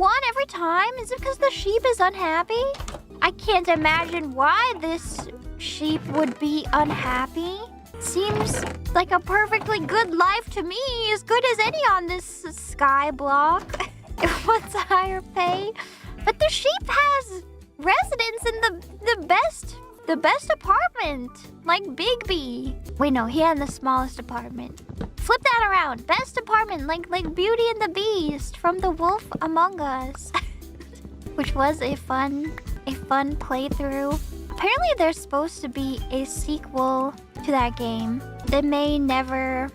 one every time? Is it because the sheep is unhappy? I can't imagine why this sheep would be unhappy. Seems like a perfectly good life to me, as good as any on this SKYBLOCK. It wants a higher pay. But the sheep has residence in the best apartment, like Bigby. Wait, no, he had the smallest apartment. Flip that around. Best apartment, like Beauty and the Beast from The Wolf Among Us, which was a fun playthrough. Apparently, there's supposed to be a sequel to that game that may never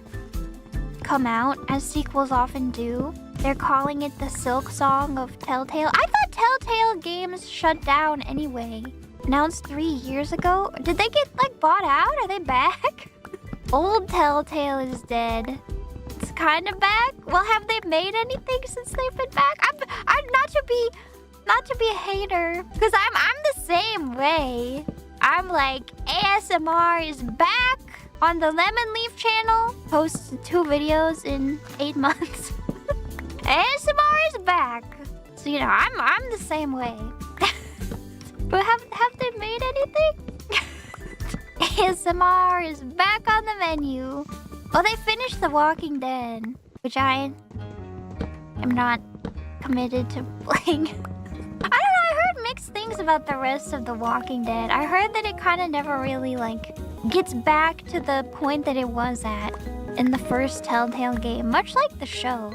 come out, as sequels often do. They're calling it the Silk Song of Telltale. I thought Telltale games shut down anyway. Announced 3 years ago. Did they get like bought out? Are they back? Old Telltale is dead. It's kind of back. Well, have they made anything since they've been back? I'm not to be a hater, because I'm the same way. I'm like, ASMR is back on the Lemon Leaf channel. Posted 2 videos in 8 months. ASMR is back. So you know, I'm the same way. But have they made anything? ASMR is back on the menu. Oh, they finished The Walking Dead, which I am not committed to playing. I don't know, I heard mixed things about the rest of The Walking Dead. I heard that it kind of never really, like, gets back to the point that it was at in the first Telltale game, much like the show.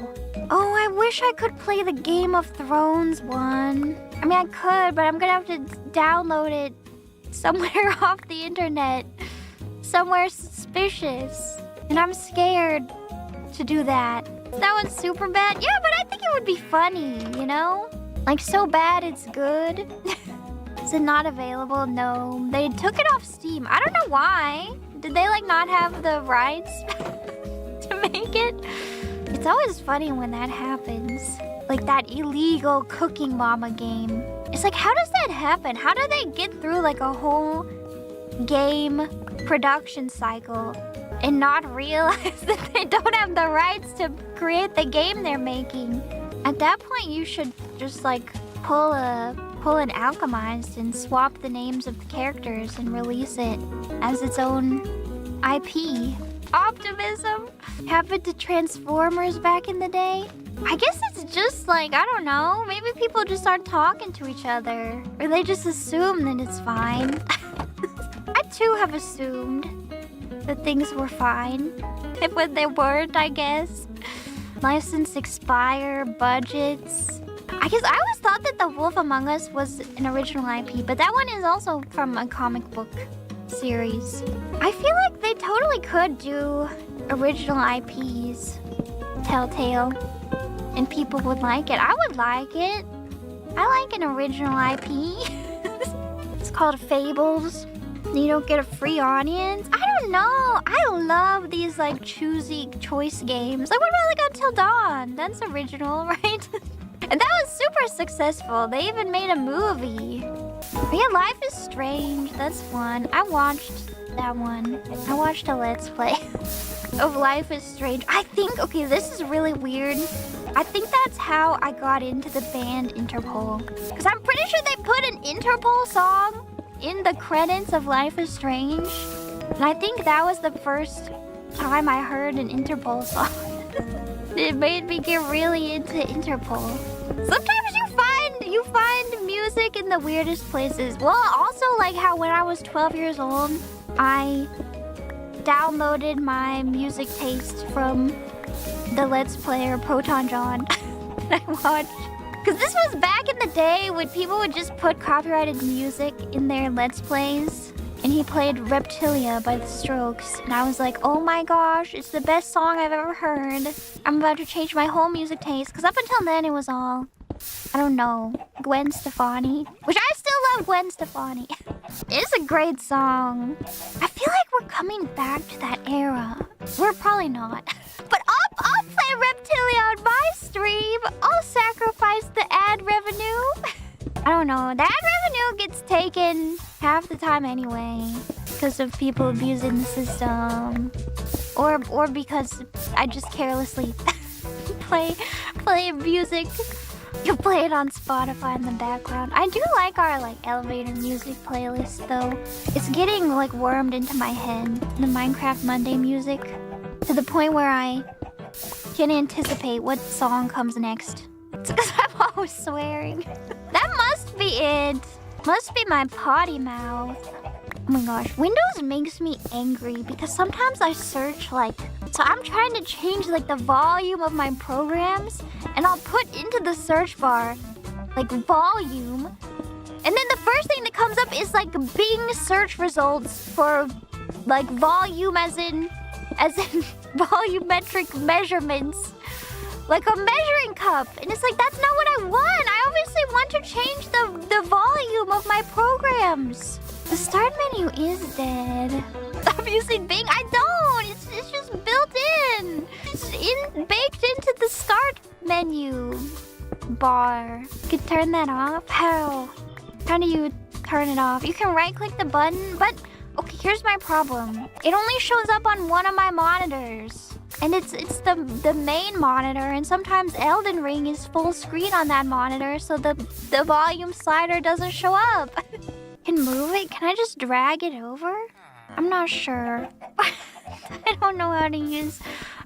Oh, I wish I could play the Game of Thrones one. I mean, I could, but I'm gonna have to download it somewhere off the internet. Somewhere suspicious. And I'm scared to do that. That one's super bad. Yeah, but I think it would be funny, you know? Like, so bad it's good. Is it not available? No. They took it off Steam. I don't know why. Did they, like, not have the rights to make it? It's always funny when that happens. Like that illegal Cooking Mama game. It's like, how does that happen? How do they get through, like, a whole game production cycle and not realize that they don't have the rights to create the game they're making? At that point, you should just like pull an Alchemized and swap the names of the characters and release it as its own IP. Optimism happened to Transformers back in the day. I guess it's just like, I don't know, maybe people just aren't talking to each other, or they just assume that it's fine. I too have assumed that things were fine, when they weren't, I guess. License expire, budgets. I guess I always thought that The Wolf Among Us was an original IP, but that one is also from a comic book series. I feel like they totally could do original IPs, Telltale, and people would like it. I would like it. I like an original IP. It's called Fables. You don't get a free audience. I don't know. I love these like choosy choice games. Like, what about like Until Dawn? That's original, right? And that was super successful. They even made a movie. But yeah, Life is Strange. That's fun. I watched that one. I watched a Let's Play of Life is Strange. I think, okay, this is really weird. I think that's how I got into the band Interpol. Because I'm pretty sure they put an Interpol song in the credits of Life is Strange. And I think that was the first time I heard an Interpol song. It made me get really into Interpol. Sometimes you find music in the weirdest places. Well, also like how when I was 12 years old, I downloaded my music taste from the Let's Player Proton John. And I watched. Because this was back in the day when people would just put copyrighted music in their Let's Plays. And he played Reptilia by The Strokes. And I was like, oh my gosh, it's the best song I've ever heard. I'm about to change my whole music taste. Because up until then, it was all, I don't know, Gwen Stefani. Which I still love Gwen Stefani. It's a great song. I feel like we're coming back to that era. We're probably not. But I'll play Reptilia on my stream. I'll sacrifice the ad revenue. I don't know. The ad revenue gets taken half the time anyway because of people abusing the system, or because I just carelessly play music You play it on Spotify in the background. I do like our like elevator music playlist though. It's getting like wormed into my head, the Minecraft Monday music, to the point where I can anticipate what song comes next. It's because I'm always swearing. That must be it. Must be my potty mouth. Oh my gosh, Windows makes me angry because sometimes I search like, so I'm trying to change like the volume of my programs and I'll put into the search bar like volume, and then the first thing that comes up is like Bing search results for like volume as in volumetric measurements, like a measuring cup, and it's like that's not what I want. I obviously want to change the volume of my programs. The start menu is dead. I'm using Bing. I don't. It's just built in. It's baked into the start menu bar. You could turn that off. How do you turn it off? You can right-click the button, but okay. Here's my problem. It only shows up on one of my monitors, and it's the main monitor. And sometimes Elden Ring is full screen on that monitor, so the volume slider doesn't show up. Can move it? Can I just drag it over? I'm not sure. I don't know how to use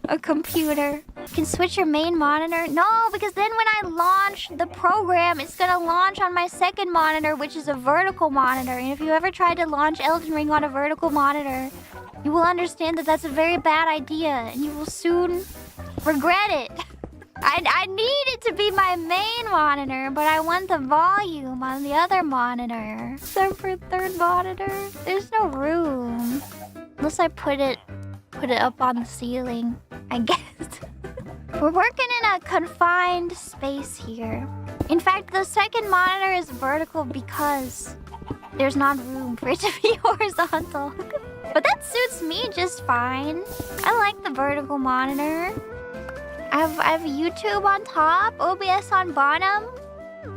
a computer. Can switch your main monitor? No, because then when I launch the program, it's gonna launch on my second monitor, which is a vertical monitor. And if you ever tried to launch Elden Ring on a vertical monitor, you will understand that that's a very bad idea, and you will soon regret it. I need it to be my main monitor, but I want the volume on the other monitor. So for third monitor, there's no room. Unless I put it up on the ceiling, I guess. We're working in a confined space here. In fact, the second monitor is vertical because there's not room for it to be horizontal. But that suits me just fine. I like the vertical monitor. I have YouTube on top, OBS on bottom,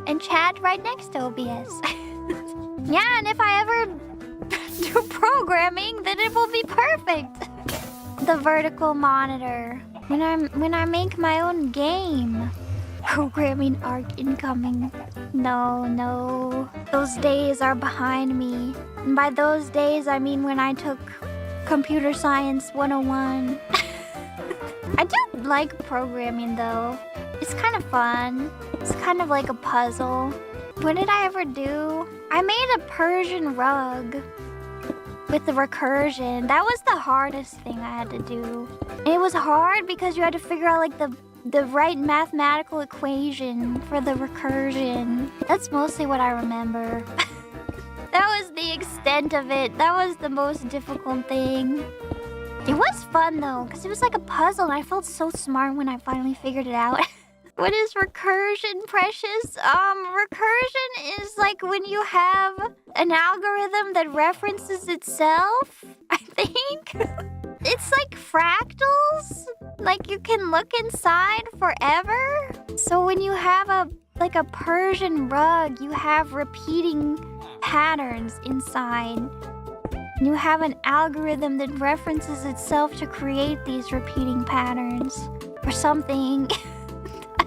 and chat right next to OBS. Yeah, and if I ever do programming, then it will be perfect. The vertical monitor. When I make my own game. Programming arc incoming. No. Those days are behind me. And by those days, I mean when I took Computer Science 101. I do like programming though. It's kind of fun. It's kind of like a puzzle. What did I ever do? I made a Persian rug with the recursion. That was the hardest thing I had to do. And it was hard because you had to figure out like the right mathematical equation for the recursion. That's mostly what I remember. That was the extent of it. That was the most difficult thing. It was fun though, because it was like a puzzle and I felt so smart when I finally figured it out. What is recursion, Precious? Recursion is like when you have an algorithm that references itself, I think. It's like fractals. Like you can look inside forever. So when you have a Persian rug, you have repeating patterns inside. You have an algorithm that references itself to create these repeating patterns or something.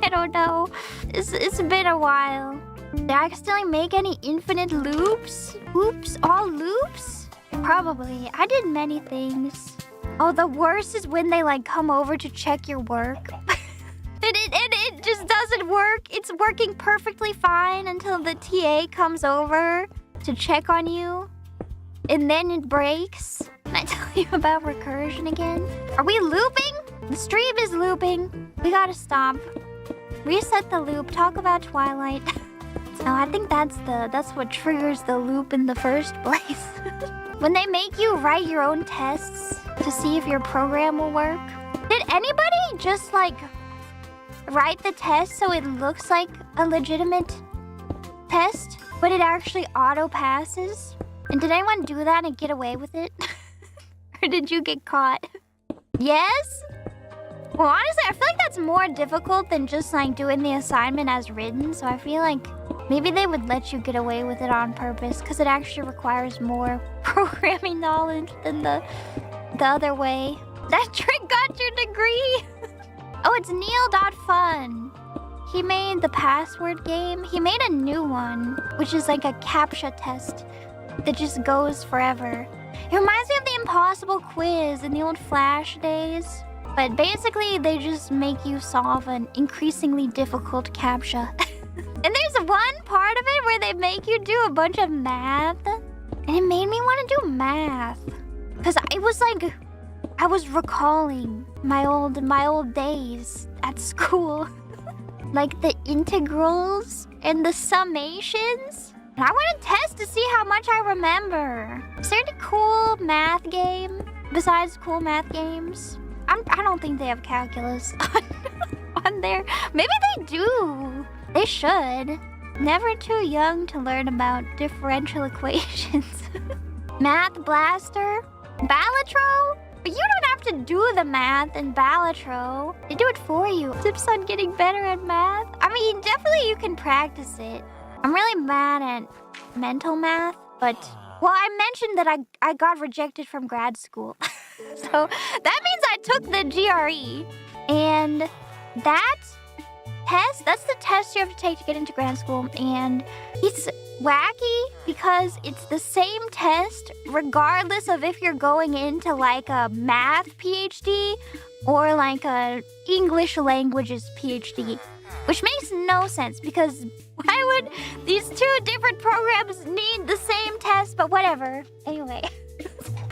I don't know. It's been a while. Did I accidentally make any infinite loops? Oops, all loops? Probably. I did many things. Oh, the worst is when they like come over to check your work. and it just doesn't work. It's working perfectly fine until the TA comes over to check on you. And then it breaks. Can I tell you about recursion again? Are we looping? The stream is looping. We gotta stop. Reset the loop. Talk about Twilight. No, I think that's what triggers the loop in the first place. When they make you write your own tests to see if your program will work. Did anybody just like write the test so it looks like a legitimate test, but it actually auto passes? And did anyone do that and get away with it? Or did you get caught? Yes? Well, honestly, I feel like that's more difficult than just like doing the assignment as written. So I feel like maybe they would let you get away with it on purpose because it actually requires more programming knowledge than the other way. That trick got your degree. Oh, it's Neil.fun. he made the password game. He made a new one, which is like a CAPTCHA test that just goes forever. It reminds me of the Impossible Quiz in the old Flash days. But basically, they just make you solve an increasingly difficult CAPTCHA. And there's one part of it where they make you do a bunch of math. And it made me want to do math. Because it was like, I was recalling my old days at school. Like the integrals and the summations. And I want to test to see how much I remember. Is there any cool math game besides cool math games? I don't think they have calculus on there. Maybe they do. They should. Never too young to learn about differential equations. Math Blaster? Balatro? But you don't have to do the math in Balatro. They do it for you. Tips on getting better at math? I mean, definitely you can practice it. I'm really bad at mental math, but... Well, I mentioned that I got rejected from grad school. So that means I took the GRE. And that test, that's the test you have to take to get into grad school. And it's wacky because it's the same test regardless of if you're going into like a math PhD or like a English languages PhD. Which makes no sense because why would these two different programs need the same test? But whatever. Anyway.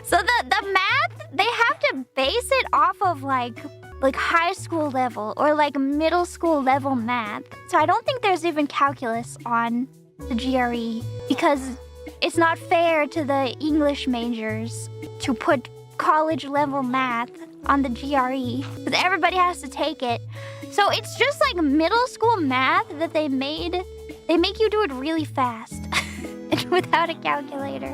So the math, they have to base it off of like high school level or like middle school level math. So I don't think there's even calculus on the GRE because it's not fair to the English majors to put college level math on the GRE. Because everybody has to take it. So it's just like middle school math that they make you do it really fast without a calculator.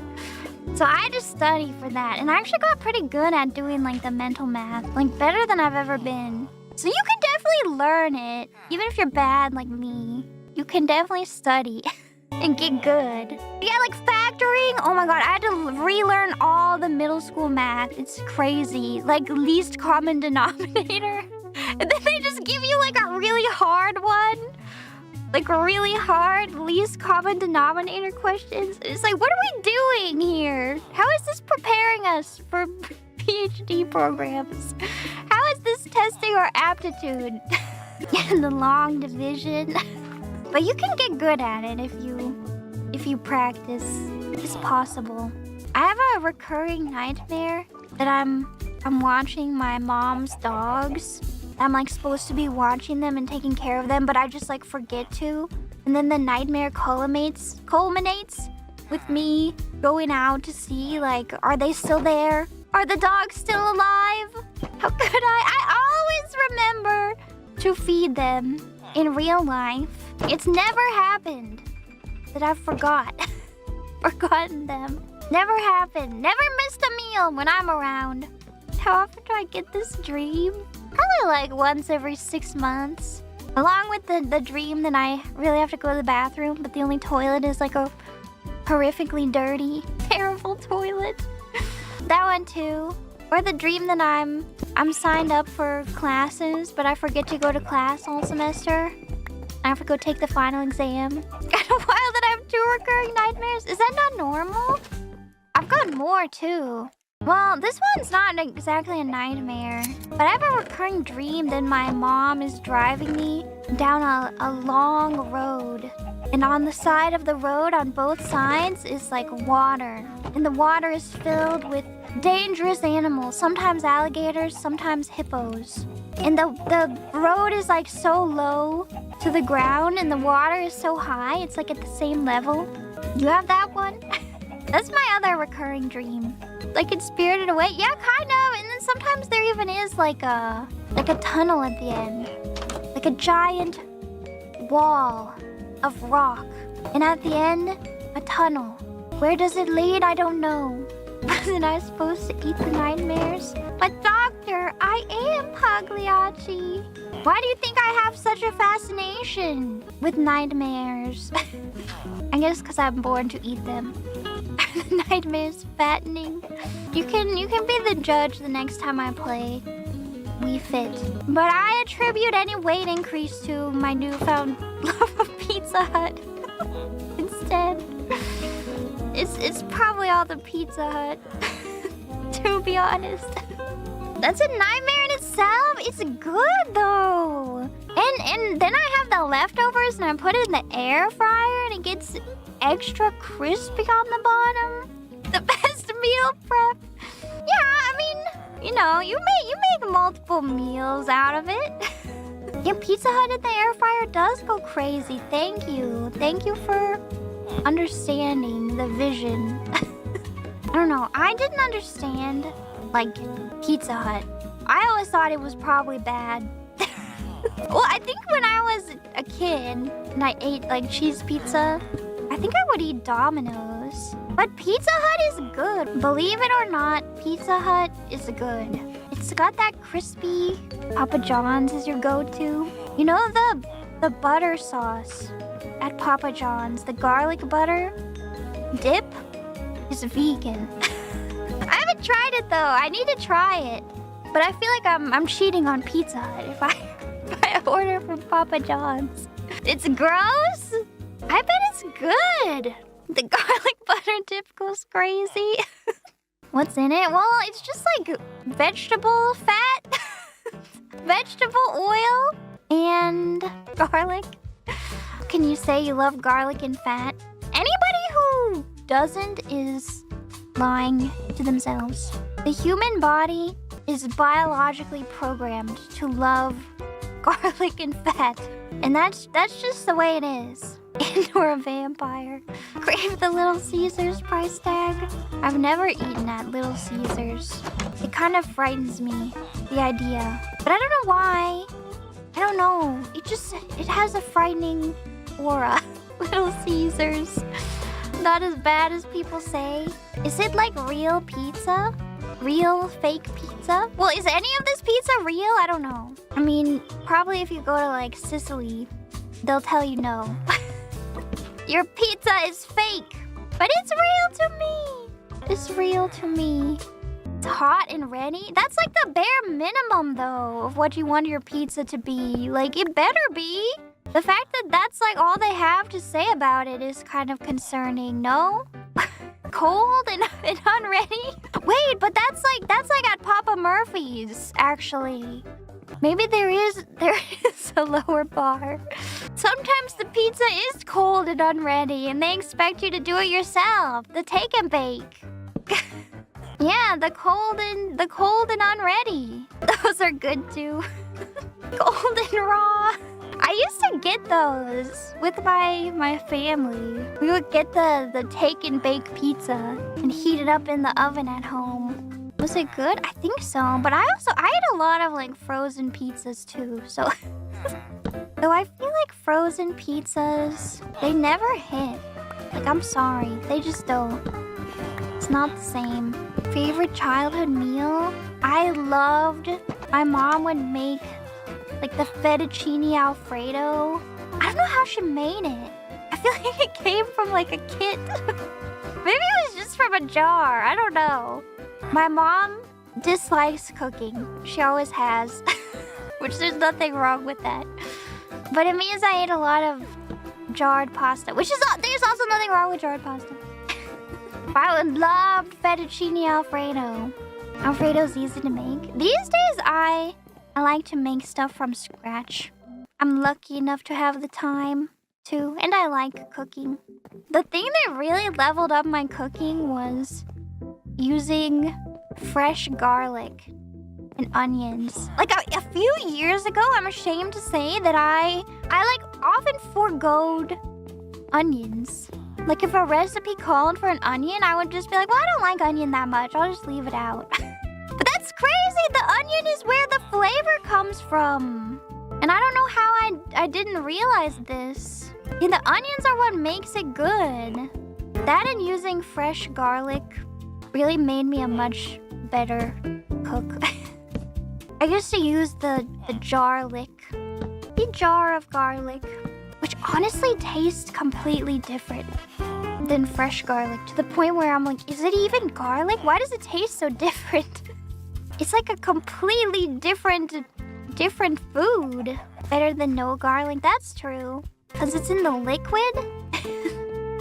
So I just study for that. And I actually got pretty good at doing like the mental math, like better than I've ever been. So you can definitely learn it. Even if you're bad like me, you can definitely study and get good. Yeah, like factoring. Oh my God, I had to relearn all the middle school math. It's crazy. Like least common denominator. And then they just give you like a really hard one. Like really hard least common denominator questions. It's like, what are we doing here? How is this preparing us for PhD programs? How is this testing our aptitude? And the long division. But you can get good at it if you practice. It's possible. I have a recurring nightmare that I'm watching my mom's dogs. I'm like supposed to be watching them and taking care of them, but I just like forget to. And then the nightmare culminates with me going out to see like, are they still there? Are the dogs still alive? How could I always remember to feed them in real life. It's never happened that I've forgotten them. Never happened. Never missed a meal when I'm around. How often do I get this dream? Probably like once every 6 months. Along with the dream that I really have to go to the bathroom, but the only toilet is like a horrifically dirty, terrible toilet. That one too. Or the dream that I'm signed up for classes, but I forget to go to class all semester. I have to go take the final exam. Kind of wild that I have 2 recurring nightmares. Is that not normal? I've got more too. Well, this one's not exactly a nightmare, but I have a recurring dream that my mom is driving me down a long road. And on the side of the road, on both sides, is like water. And the water is filled with dangerous animals, sometimes alligators, sometimes hippos. And the road is like so low to the ground and the water is so high, it's like at the same level. You have that one? That's my other recurring dream. Like it's Spirited Away? Yeah, kind of. And then sometimes there even is like a tunnel at the end. Like a giant wall of rock. And at the end, a tunnel. Where does it lead? I don't know. Wasn't I supposed to eat the nightmares? But doctor, I am Pagliacci. Why do you think I have such a fascination with nightmares? I guess because I'm born to eat them. The nightmares fattening. You can be the judge the next time I play. we fit. But I attribute any weight increase to my newfound love of Pizza Hut instead. It's probably all the Pizza Hut, to be honest. That's a nightmare in itself. It's good though. And then I have the leftovers and I put it in the air fryer and it gets extra crispy on the bottom. The best meal prep. Yeah, I mean, you know, you make multiple meals out of it. Yeah, Pizza Hut in the air fryer does go crazy. Thank you. Thank you for understanding the vision. I don't know. I didn't understand, like, Pizza Hut. I always thought it was probably bad. Well, I think when I was a kid and I ate, like, cheese pizza, I think I would eat Domino's. But Pizza Hut is good. Believe it or not, Pizza Hut is good. It's got that crispy Papa John's is your go-to. You know the butter sauce at Papa John's, the garlic butter dip is vegan. I haven't tried it though. I need to try it. But I feel like I'm cheating on Pizza Hut if I order from Papa John's. It's gross. I bet it's good. The garlic butter dip goes crazy. What's in it? Well, it's just like vegetable fat, vegetable oil, and garlic. Can you say you love garlic and fat? Anybody who doesn't is lying to themselves. The human body is biologically programmed to love garlic and fat. And that's just the way it is. And we're a vampire. Crave the Little Caesars price tag. I've never eaten at Little Caesars. It kind of frightens me, the idea. But I don't know why. I don't know. It has a frightening aura. Little Caesars. Not as bad as people say. Is it like real pizza? Real fake pizza? Well, is any of this pizza real? I don't know. I mean, probably if you go to like Sicily, they'll tell you no. Your pizza is fake, but it's real to me. It's real to me. It's hot and ready. That's like the bare minimum though of what you want your pizza to be. Like, it better be. The fact that that's like all they have to say about it is kind of concerning, no? Cold and unready? Wait, but that's like at Papa Murphy's, actually. Maybe there is a lower bar. Sometimes the pizza is cold and unready and they expect you to do it yourself. The take and bake. Yeah, the cold and unready. Those are good too. Cold and raw. I used to get those with my family. We would get the take and bake pizza and heat it up in the oven at home. Was it good? I think so. But I ate a lot of like frozen pizzas too. So though I feel like frozen pizzas, they never hit. Like, I'm sorry, they just don't. It's not the same. Favorite childhood meal? I loved, my mom would make like the fettuccine alfredo. I don't know how she made it. I feel like it came from like a kit. Maybe it was just from a jar. I don't know. My mom dislikes cooking. She always has. Which there's nothing wrong with that. But it means I ate a lot of jarred pasta. Which is, there's also nothing wrong with jarred pasta. I would love fettuccine alfredo. Alfredo's easy to make. These days I like to make stuff from scratch. I'm lucky enough to have the time to, and I like cooking. The thing that really leveled up my cooking was using fresh garlic and onions. Like a few years ago, I'm ashamed to say that I like often forgoed onions. Like if a recipe called for an onion, I would just be like, well, I don't like onion that much. I'll just leave it out. But that's crazy. The onion is where the flavor comes from. And I don't know how I didn't realize this. And the onions are what makes it good. That and using fresh garlic really made me a much better cook. I used to use the jarlic. The jar of garlic. Which honestly tastes completely different than fresh garlic. To the point where I'm like, is it even garlic? Why does it taste so different? It's like a completely different food. Better than no garlic, that's true. Because it's in the liquid?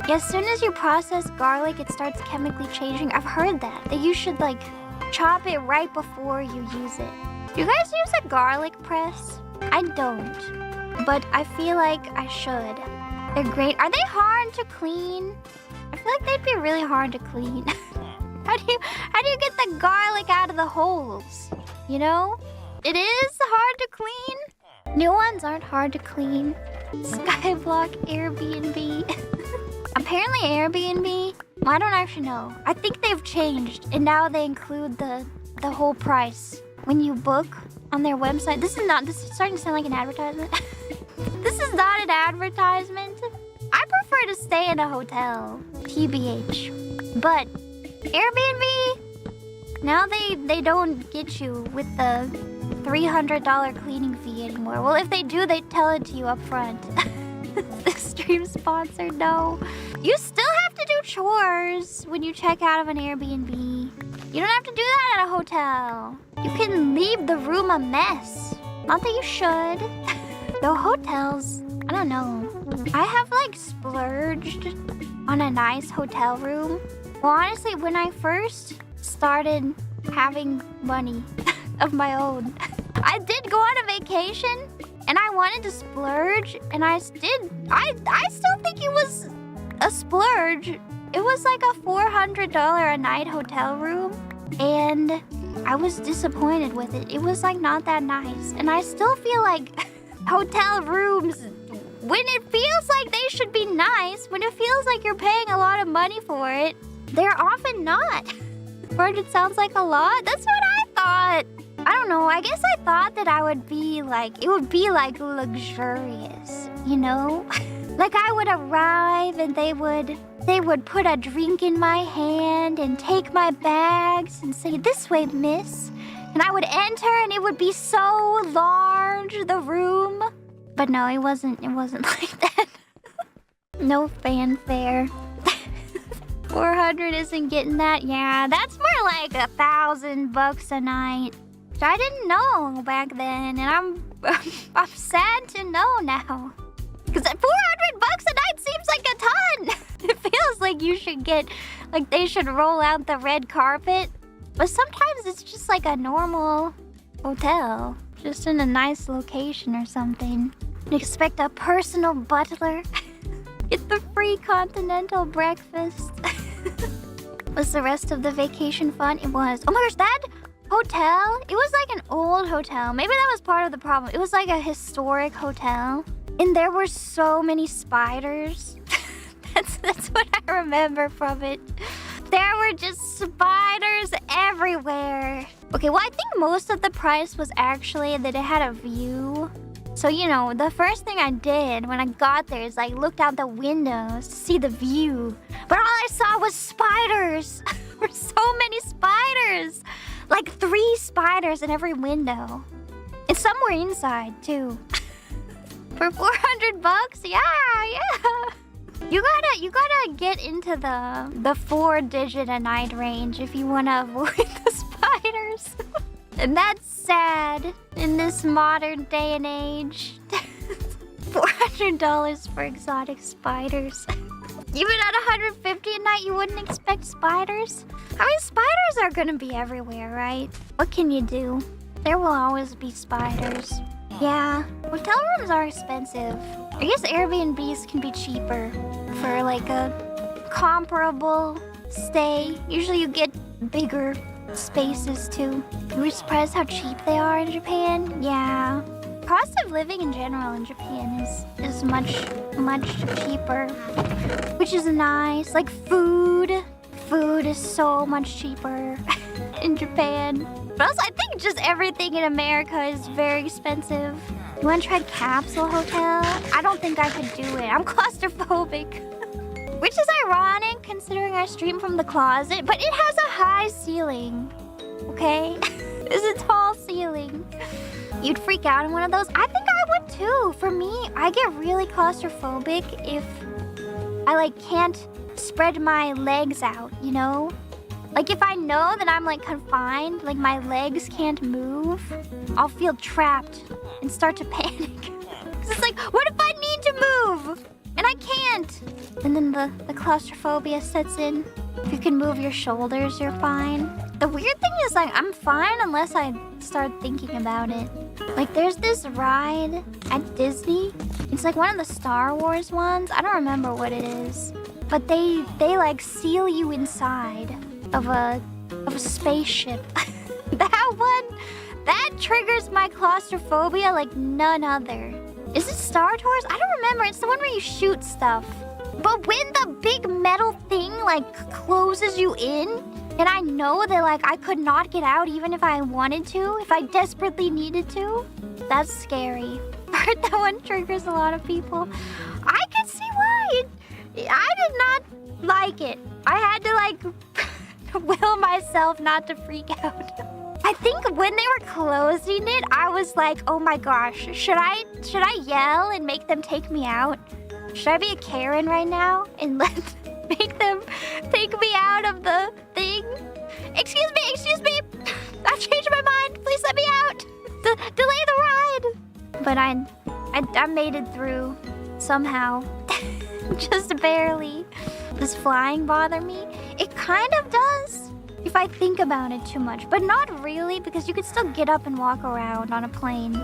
Yeah, as soon as you process garlic, it starts chemically changing. I've heard that you should like chop it right before you use it. Do you guys use a garlic press? I don't, but I feel like I should. They're great. Are they hard to clean? I feel like they'd be really hard to clean. How do you get the garlic out of the holes? You know? It is hard to clean. New ones aren't hard to clean. Skyblock Airbnb. Apparently Airbnb, well, I don't actually know. I think they've changed and now they include the whole price when you book on their website. This is starting to sound like an advertisement. This is not an advertisement. I prefer to stay in a hotel, TBH. But Airbnb, now they don't get you with the $300 cleaning fee anymore. Well, if they do, they tell it to you up front. The stream sponsor, no. You still have to do chores when you check out of an Airbnb. You don't have to do that at a hotel. You can leave the room a mess. Not that you should. Though hotels, I don't know. I have like splurged on a nice hotel room. Well, honestly, when I first started having money of my own, I did go on a vacation and I wanted to splurge, and I still think it was a splurge. It was like a $400 a night hotel room, and I was disappointed with it. It was like not that nice, and I still feel like hotel rooms, when it feels like they should be nice, when it feels like you're paying a lot of money for it, they're often not. $400 sounds like a lot. That's what I thought. I don't know, I guess I thought that it would be like luxurious, you know? Like I would arrive and they would put a drink in my hand and take my bags and say, "This way, miss." And I would enter and it would be so large, the room. But no, it wasn't like that. No fanfare. 400 isn't getting that. Yeah, that's more like $1,000 a night. Which I didn't know back then, and I'm sad to know now. Because $400 a night seems like a ton. It feels like you should get, like they should roll out the red carpet. But sometimes it's just like a normal hotel, just in a nice location or something. You expect a personal butler. Get the free continental breakfast. Was the rest of the vacation fun? It was. Oh my gosh, that hotel, it was like an old hotel. Maybe that was part of the problem. It was like a historic hotel, and there were so many spiders. That's what I remember from it. There were just spiders everywhere. Okay, well, I think most of the price was actually that it had a view. So, you know, the first thing I did when I got there is I looked out the windows to see the view. But all I saw was spiders. There were so many spiders. Like 3 spiders in every window. And some were inside, too. For $400? Yeah. You gotta get into the 4-digit a night range if you wanna avoid the spiders. And that's sad in this modern day and age. $400 for exotic spiders. Even at $150 a night, you wouldn't expect spiders? I mean, spiders are gonna be everywhere, right? What can you do? There will always be spiders. Yeah, hotel rooms are expensive. I guess Airbnbs can be cheaper for like a comparable stay. Usually you get bigger spaces too. You were surprised how cheap they are in Japan? Yeah. Cost of living in general in Japan is much cheaper, which is nice. Like food is so much cheaper in Japan. But also, I think just everything in America is very expensive. You want to try Capsule Hotel? I don't think I could do it. I'm claustrophobic. Which is ironic considering I stream from the closet, but it has a high ceiling. Okay? It's a tall ceiling. You'd freak out in one of those? I think I would too. For me, I get really claustrophobic if I like can't spread my legs out, you know? Like if I know that I'm like confined, like my legs can't move, I'll feel trapped and start to panic. 'Cause it's like, what if I need to move and I can't? And then the claustrophobia sets in. If you can move your shoulders, you're fine. The weird thing is like, I'm fine unless I start thinking about it. Like there's this ride at Disney. It's like one of the Star Wars ones. I don't remember what it is. But they like seal you inside of a spaceship. That one, that triggers my claustrophobia like none other. Is it Star Tours? I don't remember. It's the one where you shoot stuff. But when the big metal thing like closes you in, and I know that like I could not get out even if I wanted to, if I desperately needed to, that's scary. I heard that one triggers a lot of people. I can see why. I did not like it. I had to like will myself not to freak out. I think when they were closing it, I was like, oh my gosh, should I yell and make them take me out? Should I be a Karen right now and make them take me out of the thing? Excuse me, I've changed my mind. Please let me out. Delay the ride. But I made it through somehow, just barely. Does flying bother me? It kind of does if I think about it too much, but not really because you can still get up and walk around on a plane.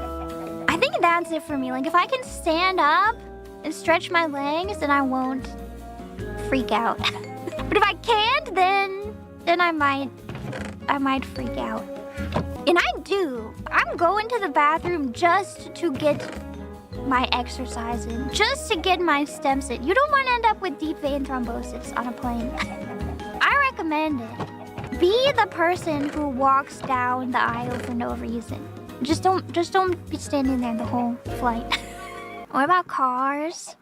I think that's it for me. Like if I can stand up and stretch my legs, then I won't freak out. But if I can't, then I might freak out. And I do. I'm going to the bathroom just to get my exercise in, just to get my steps in. You don't want to end up with deep vein thrombosis on a plane. I recommend it. Be the person who walks down the aisle for no reason. Just don't be standing there the whole flight. What about cars?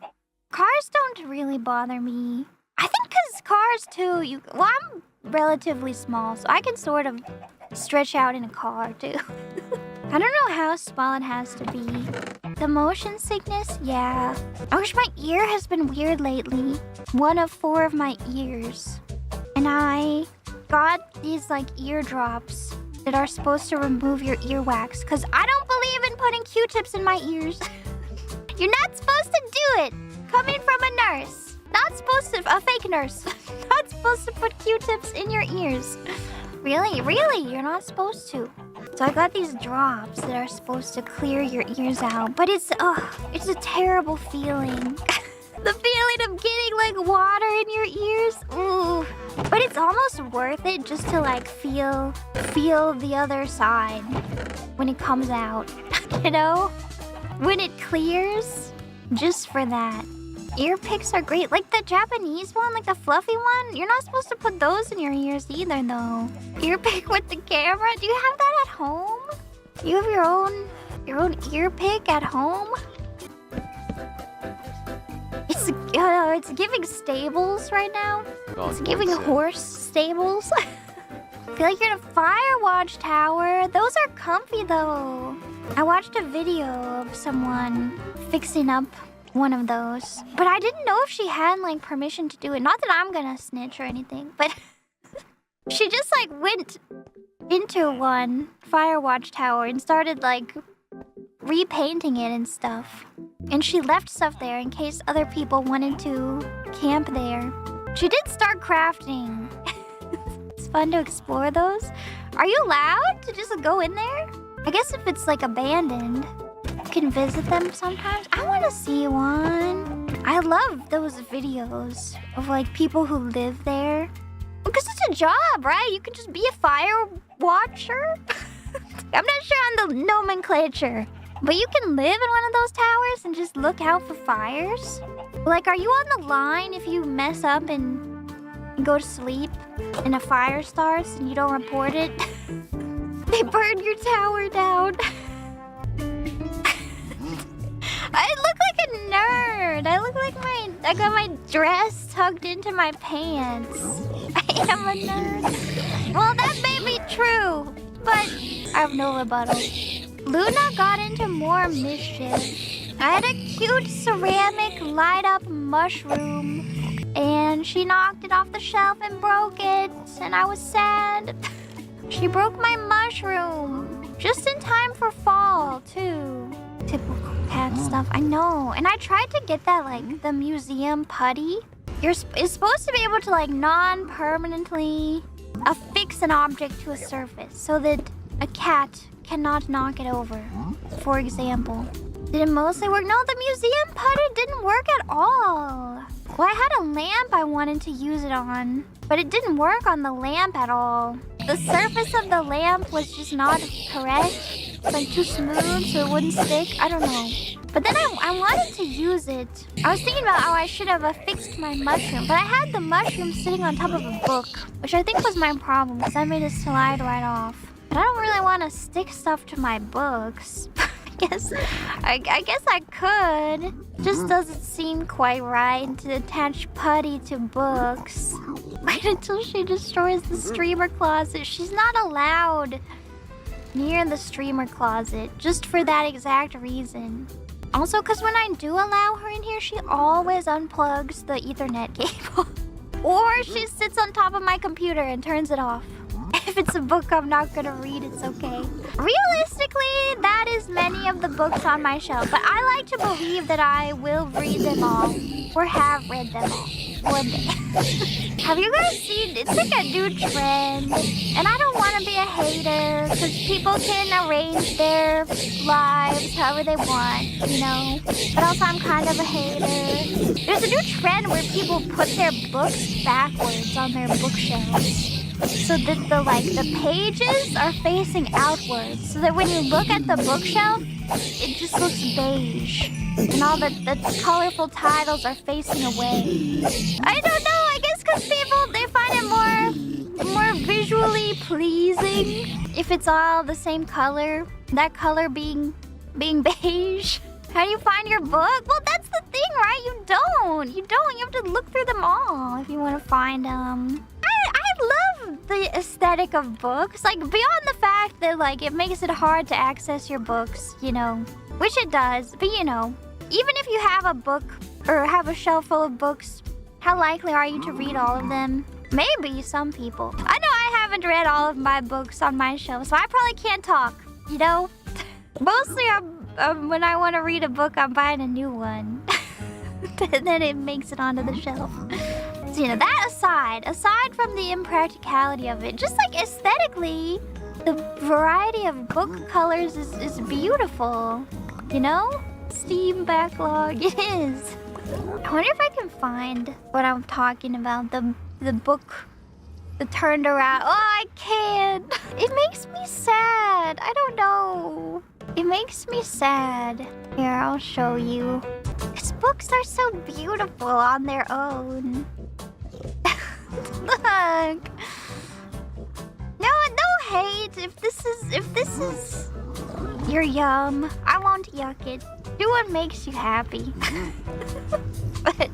Cars don't really bother me. I think because cars too, I'm relatively small, so I can sort of stretch out in a car too. I don't know how small it has to be. The motion sickness, yeah. I wish my ear has been weird lately. One of 4 of my ears. And I got these like eardrops that are supposed to remove your earwax because I don't believe in putting Q-tips in my ears. You're not supposed to do it. Coming from a nurse. Not supposed to, a fake nurse. Not supposed to put Q-tips in your ears. Really? Really? You're not supposed to. So I got these drops that are supposed to clear your ears out. But it's a terrible feeling. The feeling of getting like water in your ears. Ooh. But it's almost worth it just to like feel the other side when it comes out. You know? When it clears, just for that. Ear picks are great. Like the Japanese one, like the fluffy one. You're not supposed to put those in your ears either, though. Ear pick with the camera. Do you have that at home? You have your own ear pick at home? It's giving stables right now. It's giving horse stables. I feel like you're in a Firewatch tower. Those are comfy though. I watched a video of someone fixing up one of those, but I didn't know if she had like permission to do it. Not that I'm gonna snitch or anything, but she just like went into one Firewatch tower and started like repainting it and stuff. And she left stuff there in case other people wanted to camp there. She did start crafting. It's fun to explore those. Are you allowed to just go in there? I guess if it's like abandoned, you can visit them sometimes. I want to see one. I love those videos of like people who live there. Because it's a job, right? You can just be a fire watcher. I'm not sure on the nomenclature. But you can live in one of those towers and just look out for fires. Like, are you on the line if you mess up and go to sleep and a fire starts and you don't report it? They burn your tower down. I look like a nerd. I look like I got my dress tucked into my pants. I am a nerd. Well, that may be true, but I have no rebuttal. Luna got into more mischief. I had a cute ceramic light-up mushroom and she knocked it off the shelf and broke it, and I was sad. She broke my mushroom just in time for fall, too. Typical cat stuff, I know. And I tried to get that, like, the museum putty. It's supposed to be able to, like, non-permanently affix an object to a surface so that a cat cannot knock it over, for example. Did it mostly work? No, the museum putty didn't work at all. Well, I had a lamp I wanted to use it on, but it didn't work on the lamp at all. The surface of the lamp was just not correct. It's like too smooth so it wouldn't stick. I don't know. But then I wanted to use it. I was thinking about how I should have affixed my mushroom, but I had the mushroom sitting on top of a book, which I think was my problem because I made it slide right off. But I don't really want to stick stuff to my books. I guess I could. Just doesn't seem quite right to attach putty to books. Wait until she destroys the streamer closet. She's not allowed near the streamer closet just for that exact reason. Also, because when I do allow her in here, she always unplugs the Ethernet cable. Or she sits on top of my computer and turns it off. If it's a book I'm not gonna read, it's okay. Realistically, that is many of the books on my shelf, but I like to believe that I will read them all, or have read them all, one day. Have you guys seen, it's like a new trend, and I don't want to be a hater, because people can arrange their lives however they want, you know? But also I'm kind of a hater. There's a new trend where people put their books backwards on their bookshelves. So that the pages are facing outwards. So that when you look at the bookshelf, it just looks beige. And all the colorful titles are facing away. I don't know, I guess because people, they find it more visually pleasing if it's all the same color. That color being beige. How do you find your book? Well, that's the thing, right? You don't. You have to look through them all if you want to find them. I love the aesthetic of books. Like, beyond the fact that, like, it makes it hard to access your books, you know. Which it does. But, you know, even if you have a book or have a shelf full of books, how likely are you to read all of them? Maybe some people. I know I haven't read all of my books on my shelf, so I probably can't talk, you know? Mostly, when I want to read a book, I'm buying a new one. Then it makes it onto the shelf. So, you know, that aside from the impracticality of it, just like aesthetically, the variety of book colors is beautiful. You know? Steam backlog, it is. I wonder if I can find what I'm talking about. The book, the turned around. Oh, I can't. It makes me sad. I don't know. It makes me sad. Here, I'll show you. These books are so beautiful on their own. Look. No hate. If this is your yum, I won't yuck it. Do what makes you happy. But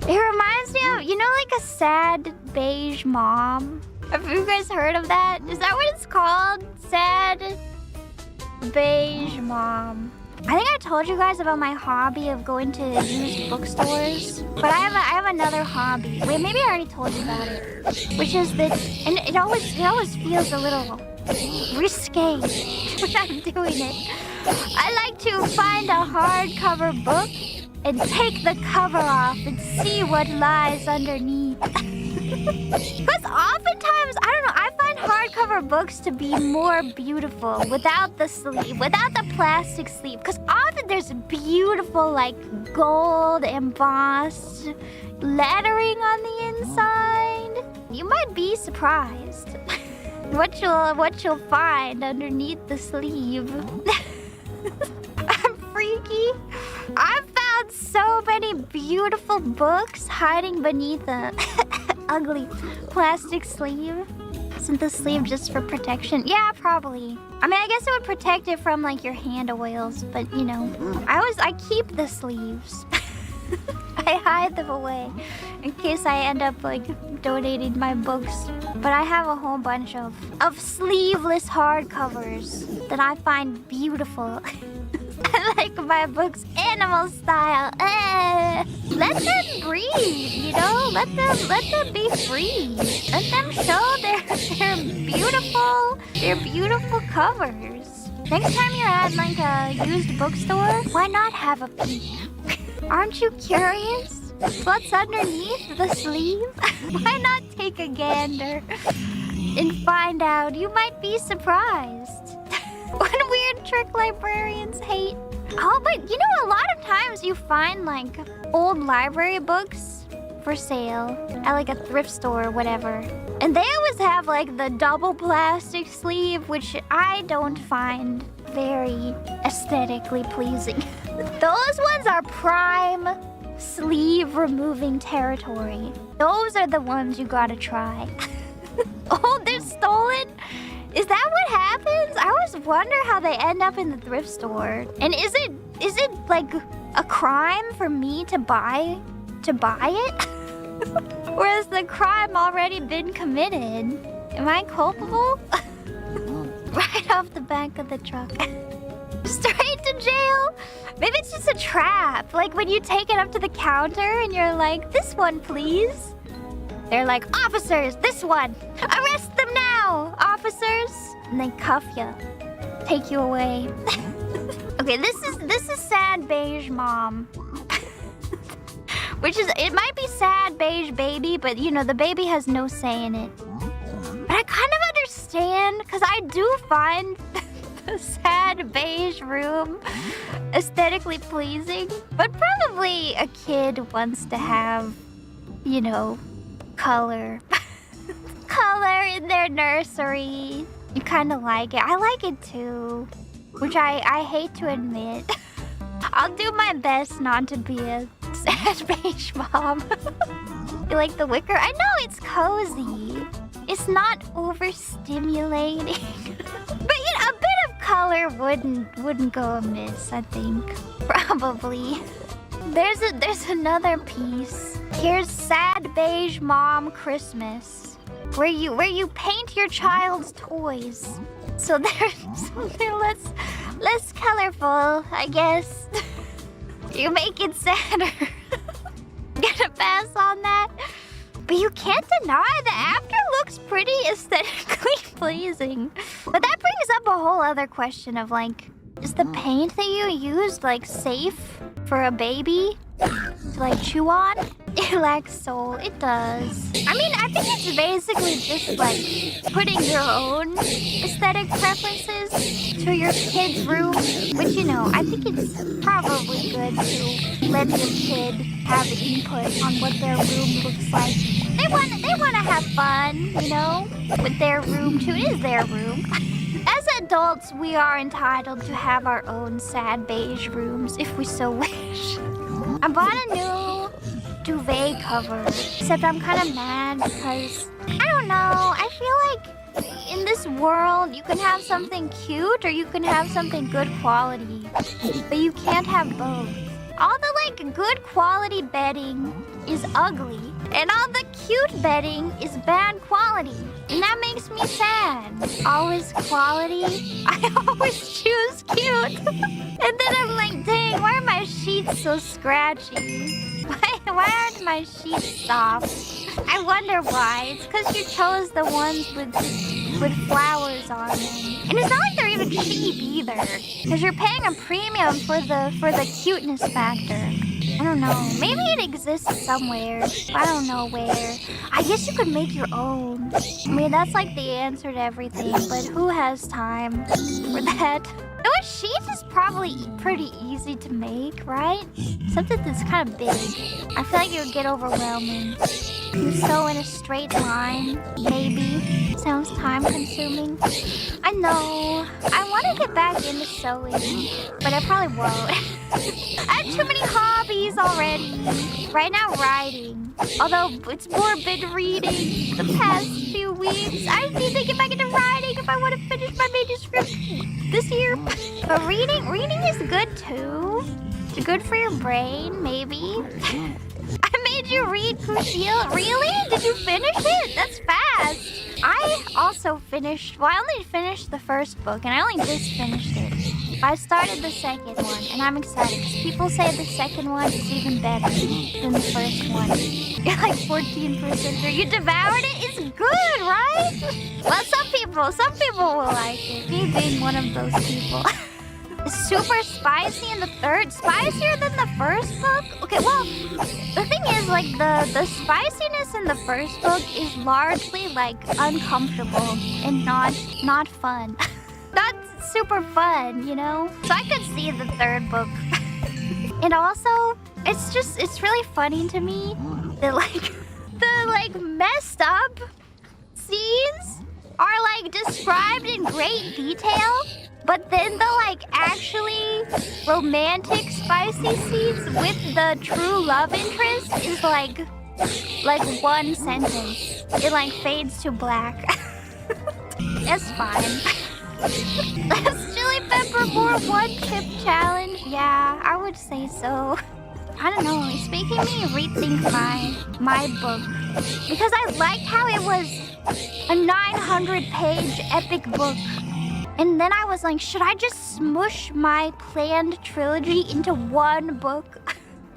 it reminds me of, you know, like a sad beige mom. Have you guys heard of that? Is that what it's called? Sad beige mom. I think I told you guys about my hobby of going to used bookstores, but I have another hobby. Wait, maybe I already told you about it, which is that, and it always feels a little risque when I'm doing it. I like to find a hardcover book and take the cover off and see what lies underneath. Because oftentimes, I don't know, I find hardcover books to be more beautiful without the sleeve, without the plastic sleeve. Because often there's beautiful, like, gold embossed lettering on the inside. You might be surprised what you'll find underneath the sleeve. I'm freaky. I've found so many beautiful books hiding beneath a ugly plastic sleeve. Isn't the sleeve just for protection? Yeah, probably. I mean, I guess it would protect it from, like, your hand oils, but, you know, I keep the sleeves. I hide them away in case I end up, like, donating my books. But I have a whole bunch of sleeveless hardcovers that I find beautiful. I like my books animal style. Let them breathe, you know? Let them be free. Let them show their beautiful covers. Next time you're at like a used bookstore, why not have a peek? Aren't you curious? What's underneath the sleeve? Why not take a gander and find out? You might be surprised. One weird trick librarians hate. Oh, but you know, a lot of times you find like old library books for sale at like a thrift store or whatever. And they always have like the double plastic sleeve, which I don't find very aesthetically pleasing. Those ones are prime sleeve removing territory. Those are the ones you gotta try. Oh, they're stolen? Is that what happens? I always wonder how they end up in the thrift store. And is it like a crime for me to buy it? Or has the crime already been committed? Am I culpable? Right off the back of the truck. Straight to jail? Maybe it's just a trap. Like when you take it up to the counter and you're like, this one, please. They're like, officers, this one. Arrest them now, officers. And they cuff you. Take you away. Okay, this is sad beige mom. Which is, it might be sad beige baby, but you know, the baby has no say in it. But I kind of understand, because I do find the sad beige room aesthetically pleasing. But probably a kid wants to have, you know, color. Color in their nursery. You kind of like it. I like it too. Which I hate to admit. I'll do my best not to be a sad beige mom. You like the wicker? I know, it's cozy. It's not overstimulating. But you know, a bit of color wouldn't go amiss, I think. Probably. There's another piece. Here's Sad Beige Mom Christmas, where you paint your child's toys, so they're less colorful, I guess. You make it sadder. Gonna pass on that. But you can't deny the after looks pretty aesthetically pleasing. But that brings up a whole other question of like, is the paint that you used like safe for a baby to like chew on? It lacks soul. It does. I mean, I think it's basically just like putting your own aesthetic preferences to your kid's room. Which, you know, I think it's probably good to let your kid have input on what their room looks like. They want to have fun, you know, with their room too. It is their room. As adults, we are entitled to have our own sad beige rooms if we so wish. I bought a new duvet cover, except I'm kind of mad because, I don't know, I feel like in this world you can have something cute or you can have something good quality, but you can't have both. All the like good quality bedding is ugly, and all the cute bedding is bad quality. And that makes me sad. Always quality. I always choose cute. And then I'm like, dang, why are my sheets so scratchy? Why aren't my sheets soft? I wonder why. It's because you chose the ones with flowers on them. And it's not like they're even cheap either, because you're paying a premium for the cuteness factor. I don't know. Maybe it exists somewhere. I don't know where. I guess you could make your own. I mean, that's like the answer to everything, but who has time for that? Though a sheet is probably pretty easy to make, right? Something that's kind of big. I feel like it would get overwhelming. You sew in a straight line, maybe. Sounds time consuming. I know. I want to get back into sewing, but I probably won't. I have too many hobbies already. Right now, writing. Although it's more been reading the past few weeks. I need to get back into writing if I want to finish my manuscript this year. But reading is good too. It's good for your brain, maybe. I made you read Crucial. Really? Did you finish it? That's fast. I also finished, well, I only finished the first book, and I only just finished it. I started the second one, and I'm excited because people say the second one is even better than the first one. You're like 14% sure. You devoured it? It's good, right? Well, some people will like it. Me being one of those people. It's super spicy in the third. Spicier than the first book? Okay, well, the thing is, like, the spiciness in the first book is largely, like, uncomfortable and not fun. Not super fun, you know? So I could see the third book. And also, it's really funny to me that, like, the, like, messed up scenes are, like, described in great detail. But then the, like, actually romantic spicy scenes with the true love interest is, like one sentence. It, like, fades to black. It's fine. Less chili pepper, more one chip challenge. Yeah, I would say so. I don't know. It's making me rethink my book. Because I liked how it was a 900-page epic book. And then I was like, should I just smush my planned trilogy into one book?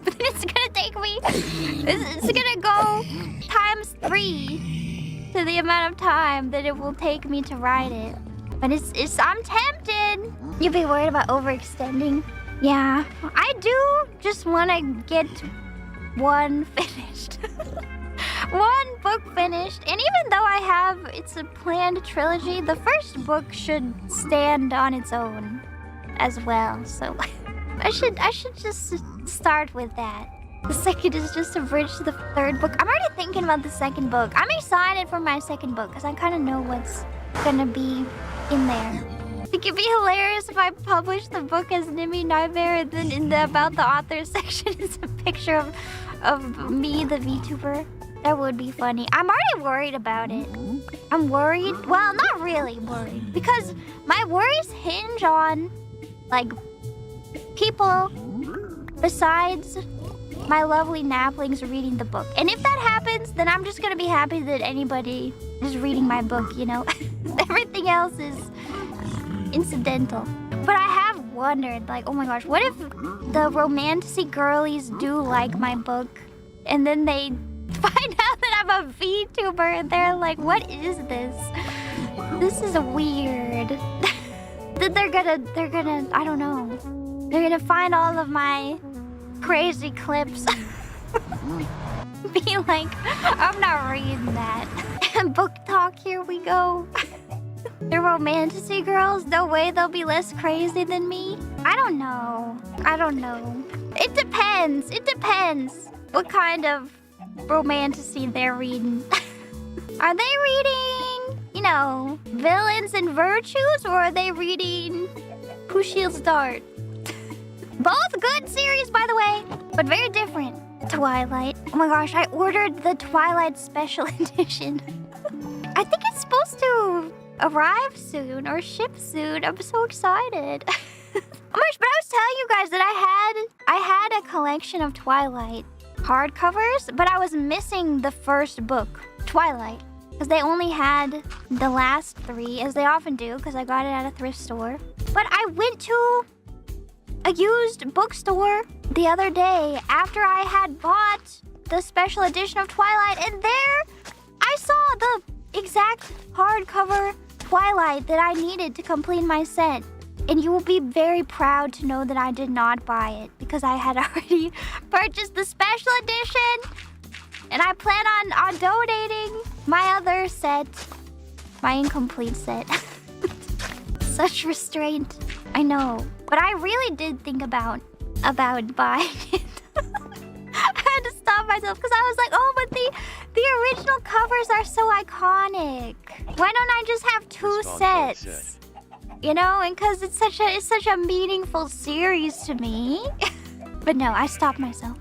But it's gonna take me, it's gonna go ×3 to the amount of time that it will take me to write it. But I'm tempted. You'd be worried about overextending. Yeah, I do just want to get one finished. One book finished, and even though it's a planned trilogy, the first book should stand on its own as well. So I should just start with that. The second is just a bridge to the third book. I'm already thinking about the second book. I'm excited for my second book because I kind of know what's gonna be in there. I think it'd be hilarious if I published the book as Nimi Nightmare, and then in the about the author section is a picture of me, the VTuber. That would be funny. I'm already worried about it. I'm worried. Well, not really worried. Because my worries hinge on, like, people besides my lovely naplings reading the book. And if that happens, then I'm just going to be happy that anybody is reading my book, you know? Everything else is incidental. But I have wondered, like, oh my gosh, what if the romantasy girlies do like my book? And then they find out that I'm a VTuber and they're like, what is this? This is weird. Then they're gonna, I don't know. They're gonna find all of my crazy clips. Be like, I'm not reading that. Book talk, here we go. The romantasy girls, no way they'll be less crazy than me. I don't know. It depends what kind of romantasy they're reading. Are they reading, you know, villains and virtues, or are they reading Who Shields Dart? Both good series, by the way, but very different. Twilight. Oh my gosh, I ordered the Twilight special edition. I think it's supposed to arrive soon or ship soon. I'm so excited. Oh my gosh, but I was telling you guys that I had a collection of Twilight hardcovers, but I was missing the first book, Twilight, because they only had the last 3, as they often do, because I got it at a thrift store. But I went to a used bookstore the other day after I had bought the special edition of Twilight, and there I saw the exact hardcover Twilight that I needed to complete my set. And you will be very proud to know that I did not buy it because I had already purchased the special edition. And I plan on donating my other set, my incomplete set. Such restraint, I know. But I really did think about buying it. I had to stop myself because I was like, oh, but the original covers are so iconic. Why don't I just have 2 sets? You know, and because it's such a meaningful series to me. But no, I stopped myself.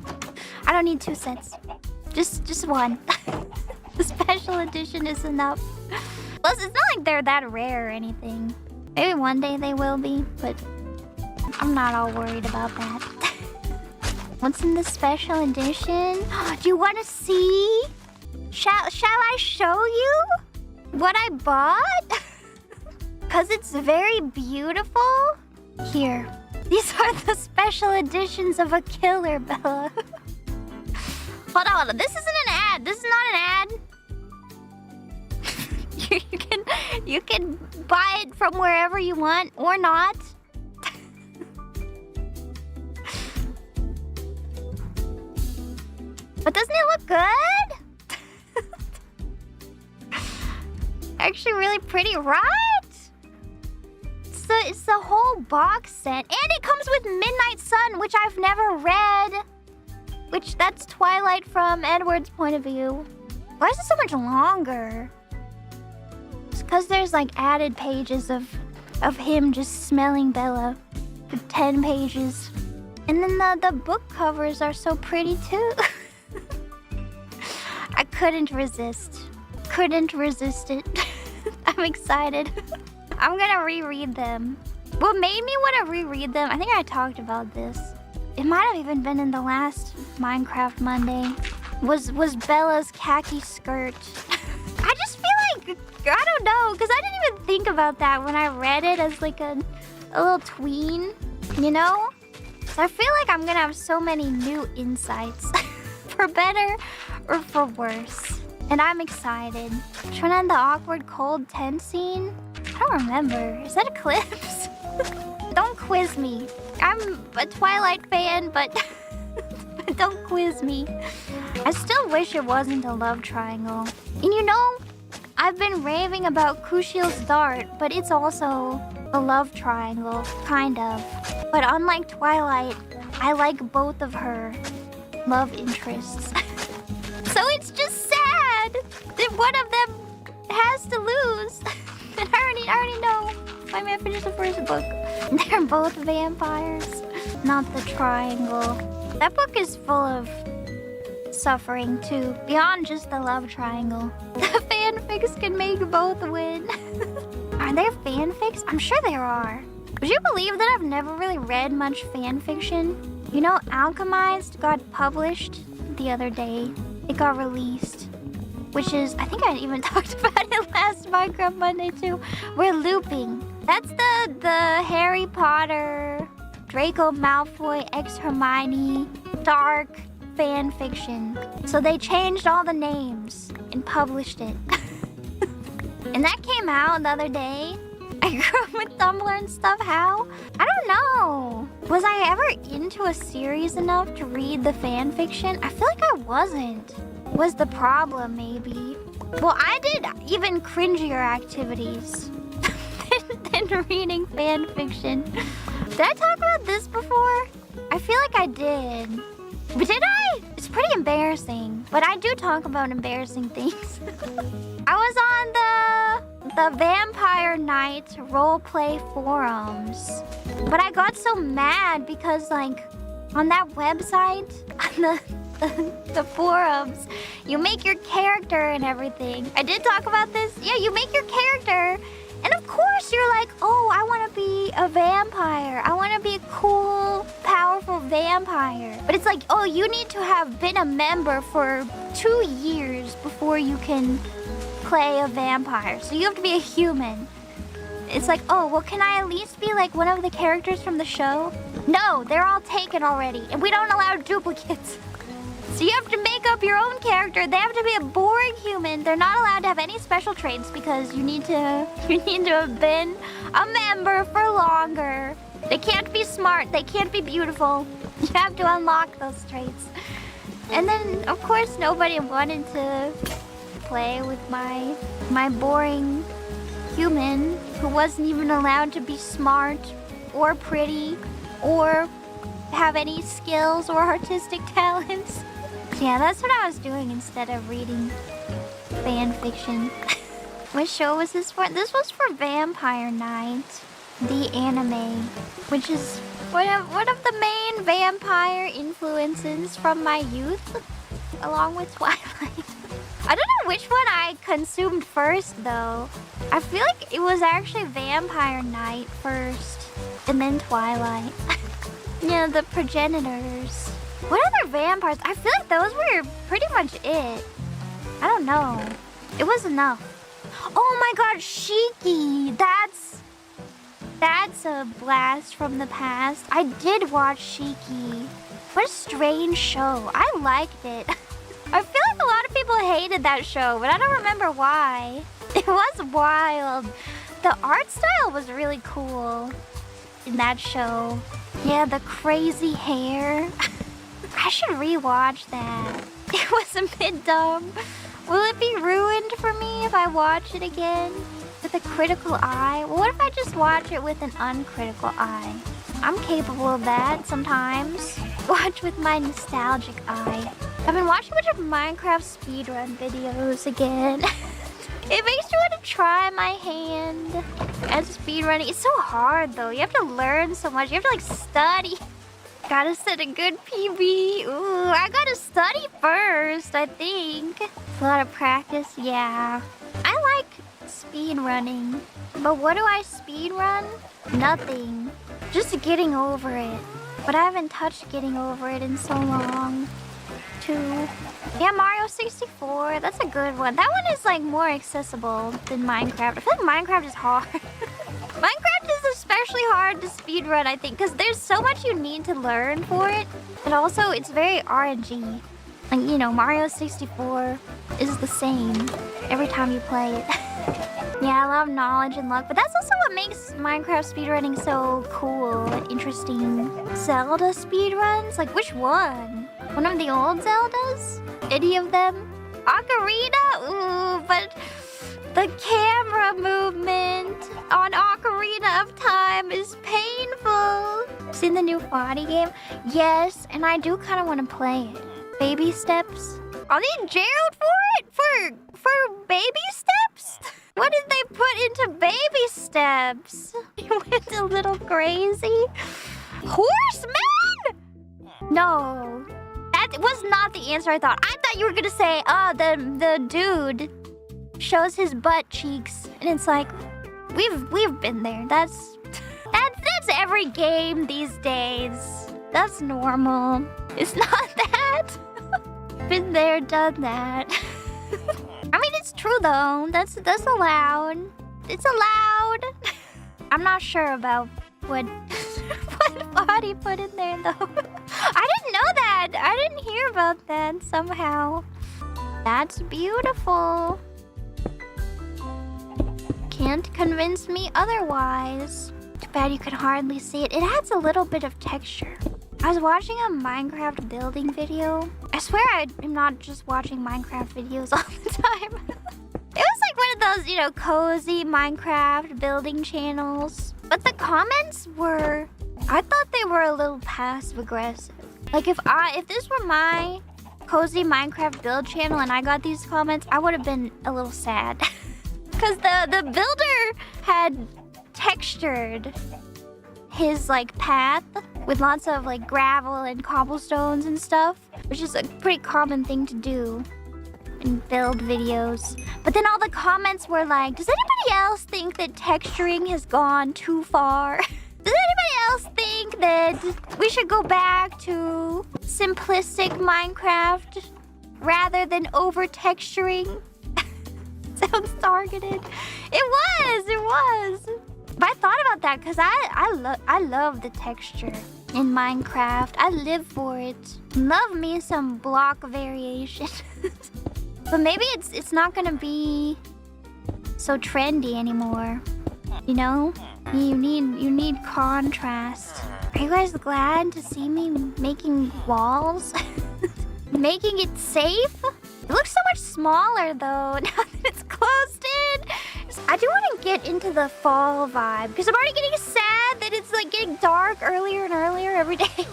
I don't need 2 sets. Just one. The special edition is enough. Plus, it's not like they're that rare or anything. Maybe one day they will be, but I'm not all worried about that. What's in the special edition? Do you want to see? Shall I show you what I bought? Because it's very beautiful. Here. These are the special editions of a killer, Bella. Hold on. This isn't an ad. This is not an ad. you can buy it from wherever you want or not. But doesn't it look good? Actually really pretty, right? It's the whole box set. And it comes with Midnight Sun, which I've never read. Which, that's Twilight from Edward's point of view. Why is it so much longer? It's because there's like added pages of him just smelling Bella. For 10 pages. And then the book covers are so pretty too. I couldn't resist. Couldn't resist it. I'm excited. I'm gonna reread them. What made me want to reread them, I think I talked about this. It might have even been in the last Minecraft Monday. Was Bella's khaki skirt. I just feel like, I don't know, because I didn't even think about that when I read it as like a little tween, you know? So I feel like I'm gonna have so many new insights. For better or for worse. And I'm excited. Which one had the awkward cold tent scene? I don't remember. Is that Eclipse? Don't quiz me. I'm a Twilight fan, but don't quiz me. I still wish it wasn't a love triangle. And you know, I've been raving about Kushiel's Dart, but it's also a love triangle, kind of. But unlike Twilight, I like both of her love interests. So it's just sad that one of them has to lose. And I already know. I mean, I finished the first book. They're both vampires, not the triangle. That book is full of suffering too, beyond just the love triangle. The fanfics can make both win. Are there fanfics? I'm sure there are. Would you believe that I've never really read much fanfiction? You know, Alchemized got published the other day. It got released. Which is, I think I even talked about it last Minecraft Monday too. We're looping. That's the Harry Potter, Draco Malfoy, X Hermione, dark fan fiction. So they changed all the names and published it. And that came out the other day. I grew up with Tumblr and stuff. How? I don't know. Was I ever into a series enough to read the fan fiction? I feel like I wasn't. Was the problem, maybe? Well, I did even cringier activities than reading fan fiction. Did I talk about this before? I feel like I did. But did I? It's pretty embarrassing. But I do talk about embarrassing things. I was on the Vampire Night roleplay forums. But I got so mad because, like, on that website, on the forums, you make your character and everything. I did talk about this. Yeah, you make your character. And of course you're like, oh, I want to be a vampire. I want to be a cool, powerful vampire. But it's like, oh, you need to have been a member for 2 years before you can play a vampire. So you have to be a human. It's like, oh, well, can I at least be like one of the characters from the show? No, they're all taken already. And we don't allow duplicates. So you have to make up your own character. They have to be a boring human. They're not allowed to have any special traits because you need to have been a member for longer. They can't be smart. They can't be beautiful. You have to unlock those traits. And then, of course, nobody wanted to play with my boring human who wasn't even allowed to be smart or pretty or have any skills or artistic talents. Yeah, that's what I was doing instead of reading fan fiction. What show was this for? This was for Vampire Night, the anime, which is one of the main vampire influences from my youth, along with Twilight. I don't know which one I consumed first, though. I feel like it was actually Vampire Night first, and then Twilight. Yeah, the progenitors. What other vampires? I feel like those were pretty much it. I don't know. It was enough. Oh my god, Shiki! That's a blast from the past. I did watch Shiki. What a strange show. I liked it. I feel like a lot of people hated that show, but I don't remember why. It was wild. The art style was really cool in that show. Yeah, the crazy hair. I should rewatch that. It was a bit dumb. Will it be ruined for me if I watch it again? With a critical eye? Well, what if I just watch it with an uncritical eye? I'm capable of that sometimes. Watch with my nostalgic eye. I've been watching a bunch of Minecraft speedrun videos again. It makes me want to try my hand at speedrunning. It's so hard though. You have to learn so much. You have to like study. Gotta set a good PB. Ooh, I gotta study first, I think. A lot of practice, yeah. I like speedrunning. But what do I speedrun? Nothing. Just getting over it. But I haven't touched getting over it in so long. Too. Yeah, Mario 64. That's a good one. That one is like more accessible than Minecraft. I feel like Minecraft is hard. Minecraft is especially hard to speedrun, I think, because there's so much you need to learn for it. And also, it's very RNG. Like, you know, Mario 64 is the same every time you play it. Yeah, I love knowledge and luck, but that's also what makes Minecraft speedrunning so cool and interesting. Zelda speedruns? Like, which one? One of the old Zeldas? Any of them? Ocarina? Ooh, but the camera movement on Ocarina of Time is painful. Seen the new Putty game? Yes, and I do kind of want to play it. Baby steps? Are they jailed for it? For baby steps? What did they put into baby steps? You went a little crazy. Horsemen? No. That was not the answer I thought. I thought you were gonna say, oh, the dude shows his butt cheeks. And it's like, we've been there. That's every game these days. That's normal. It's not that. Been there, done that. I mean, it's true though. That's allowed. It's allowed. I'm not sure about what Body put in there though. I didn't know that. I didn't hear about that somehow. That's beautiful. Can't convince me otherwise. Too bad you could hardly see it. It adds a little bit of texture. I was watching a Minecraft building video. I swear I'm not just watching Minecraft videos all the time. It was like one of those, you know, cozy Minecraft building channels. But the comments were, I thought they were a little passive aggressive. Like if this were my cozy Minecraft build channel and I got these comments, I would have been a little sad. Because the builder had textured his like path with lots of like gravel and cobblestones and stuff, which is a pretty common thing to do in build videos. But then all the comments were like, does anybody else think that texturing has gone too far? Does anybody else think that we should go back to simplistic Minecraft rather than over texturing? Sounds targeted. It was. But I thought about that because I love the texture in Minecraft. I live for it. Love me some block variation. But maybe it's not gonna be so trendy anymore. You know? You need contrast. Are you guys glad to see me making walls? Making it safe? It looks so much smaller though now that it's closed in. I do want to get into the fall vibe because I'm already getting sad that it's like getting dark earlier and earlier every day.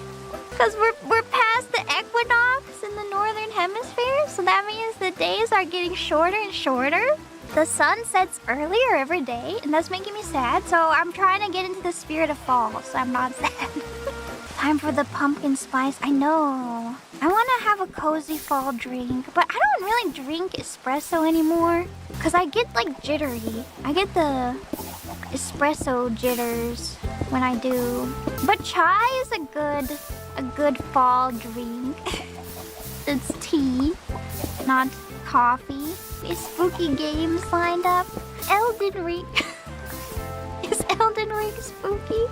Because we're past the equinox in the northern hemisphere, so that means the days are getting shorter and shorter. The sun sets earlier every day, and that's making me sad. So I'm trying to get into the spirit of fall, so I'm not sad. Time for the pumpkin spice. I know. I want to have a cozy fall drink, but I don't really drink espresso anymore because I get like jittery. I get the espresso jitters when I do. But chai is a good fall drink. It's tea, not coffee. Is spooky games lined up? Elden Ring. Is Elden Ring spooky.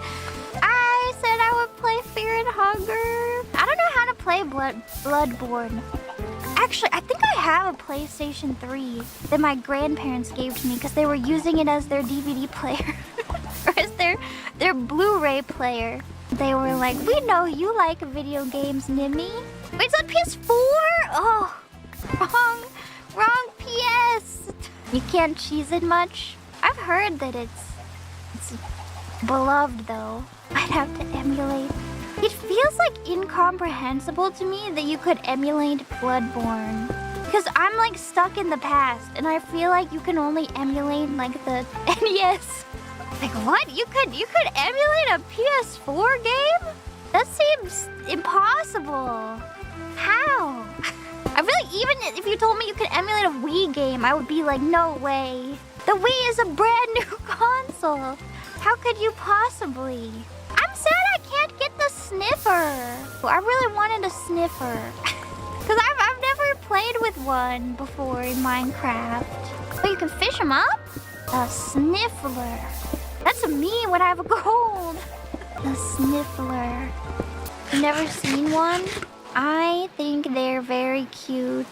I said I would play Fear and Hunger. I don't know how to play Bloodborne. Actually, I think I have a PlayStation 3 that my grandparents gave to me because they were using it as their DVD player. Or as their Blu-ray player. They were like, we know you like video games, Nimi. Wait, is that PS4? Oh, wrong PS. You can't cheese it much. I've heard that it's beloved though. I'd have to emulate. It feels like incomprehensible to me that you could emulate Bloodborne. Because I'm like stuck in the past and I feel like you can only emulate like the NES. Like what? You could emulate a PS4 game? That seems impossible. How? I feel like even if you told me you could emulate a Wii game, I would be like, no way. The Wii is a brand new console. How could you possibly? I'm sad I can't get the Sniffer. I really wanted a Sniffer. Because I've never played with one before in Minecraft. Oh, you can fish them up? A Sniffler. That's me when I have a cold. A Sniffler. You've never seen one? I think they're very cute.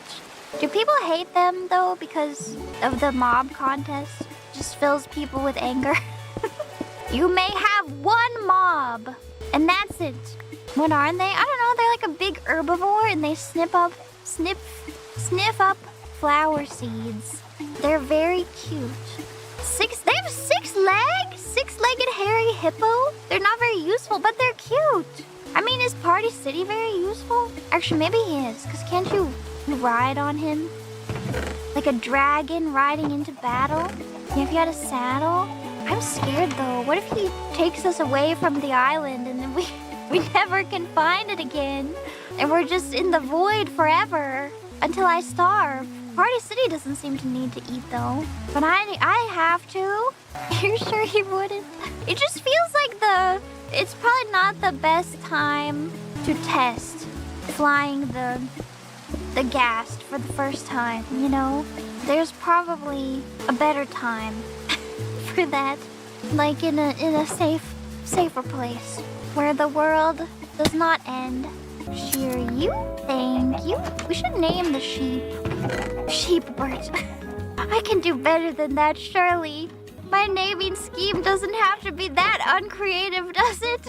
Do people hate them though because of the mob contest? Just fills people with anger. You may have one mob and that's it. What are they? I don't know. They're like a big herbivore and they sniff up flower seeds. They're very cute. They have 6 legs? 6-legged hairy hippo? They're not very useful, but they're cute. I mean, is Party City very useful? Actually, maybe he is, because can't you ride on him? Like a dragon riding into battle? Yeah, if you had a saddle? I'm scared, though. What if he takes us away from the island and then we never can find it again? And we're just in the void forever until I starve. Party City doesn't seem to need to eat, though. But I have to. You're sure he wouldn't? It just feels like it's probably not the best time to test flying the ghast for the first time, you know? There's probably a better time for that. Like in a safer place where the world does not end. Cheer you? Thank you. We should name the sheep. Sheepbert. I can do better than that, surely. My naming scheme doesn't have to be that uncreative, does it?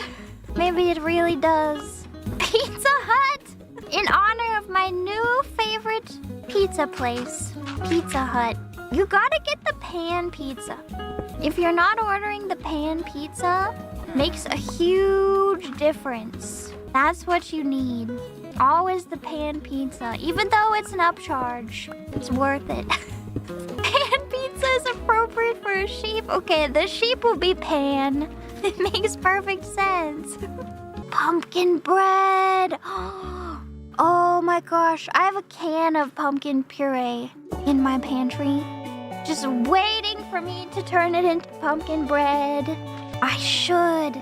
Maybe it really does. Pizza Hut! In honor of my new favorite pizza place, Pizza Hut. You gotta get the pan pizza. If you're not ordering the pan pizza, makes a huge difference. That's what you need. Always the pan pizza. Even though it's an upcharge, it's worth it. Pan pizza is appropriate for a sheep. Okay, the sheep will be pan. It makes perfect sense. Pumpkin bread. Oh my gosh. I have a can of pumpkin puree in my pantry. Just waiting for me to turn it into pumpkin bread. I should.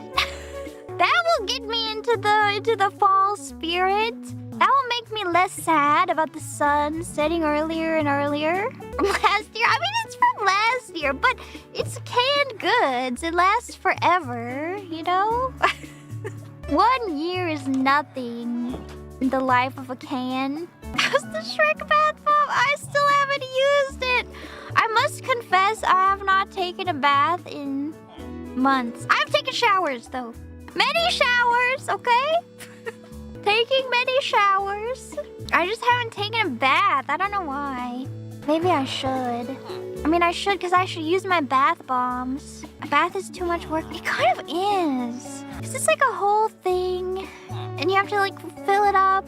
That will get me into the fall spirit. That will make me less sad about the sun setting earlier and earlier from last year. I mean, it's from last year, but it's canned goods. It lasts forever, you know? 1 year is nothing in the life of a can. How's the Shrek bath bomb? I still haven't used it. I must confess I have not taken a bath in months. I've taken showers, though. Many showers, okay? Taking many showers. I just haven't taken a bath. I don't know why. Maybe I should. I mean, I should because I should use my bath bombs. A bath is too much work. It kind of is. Because it's like a whole thing. And you have to like fill it up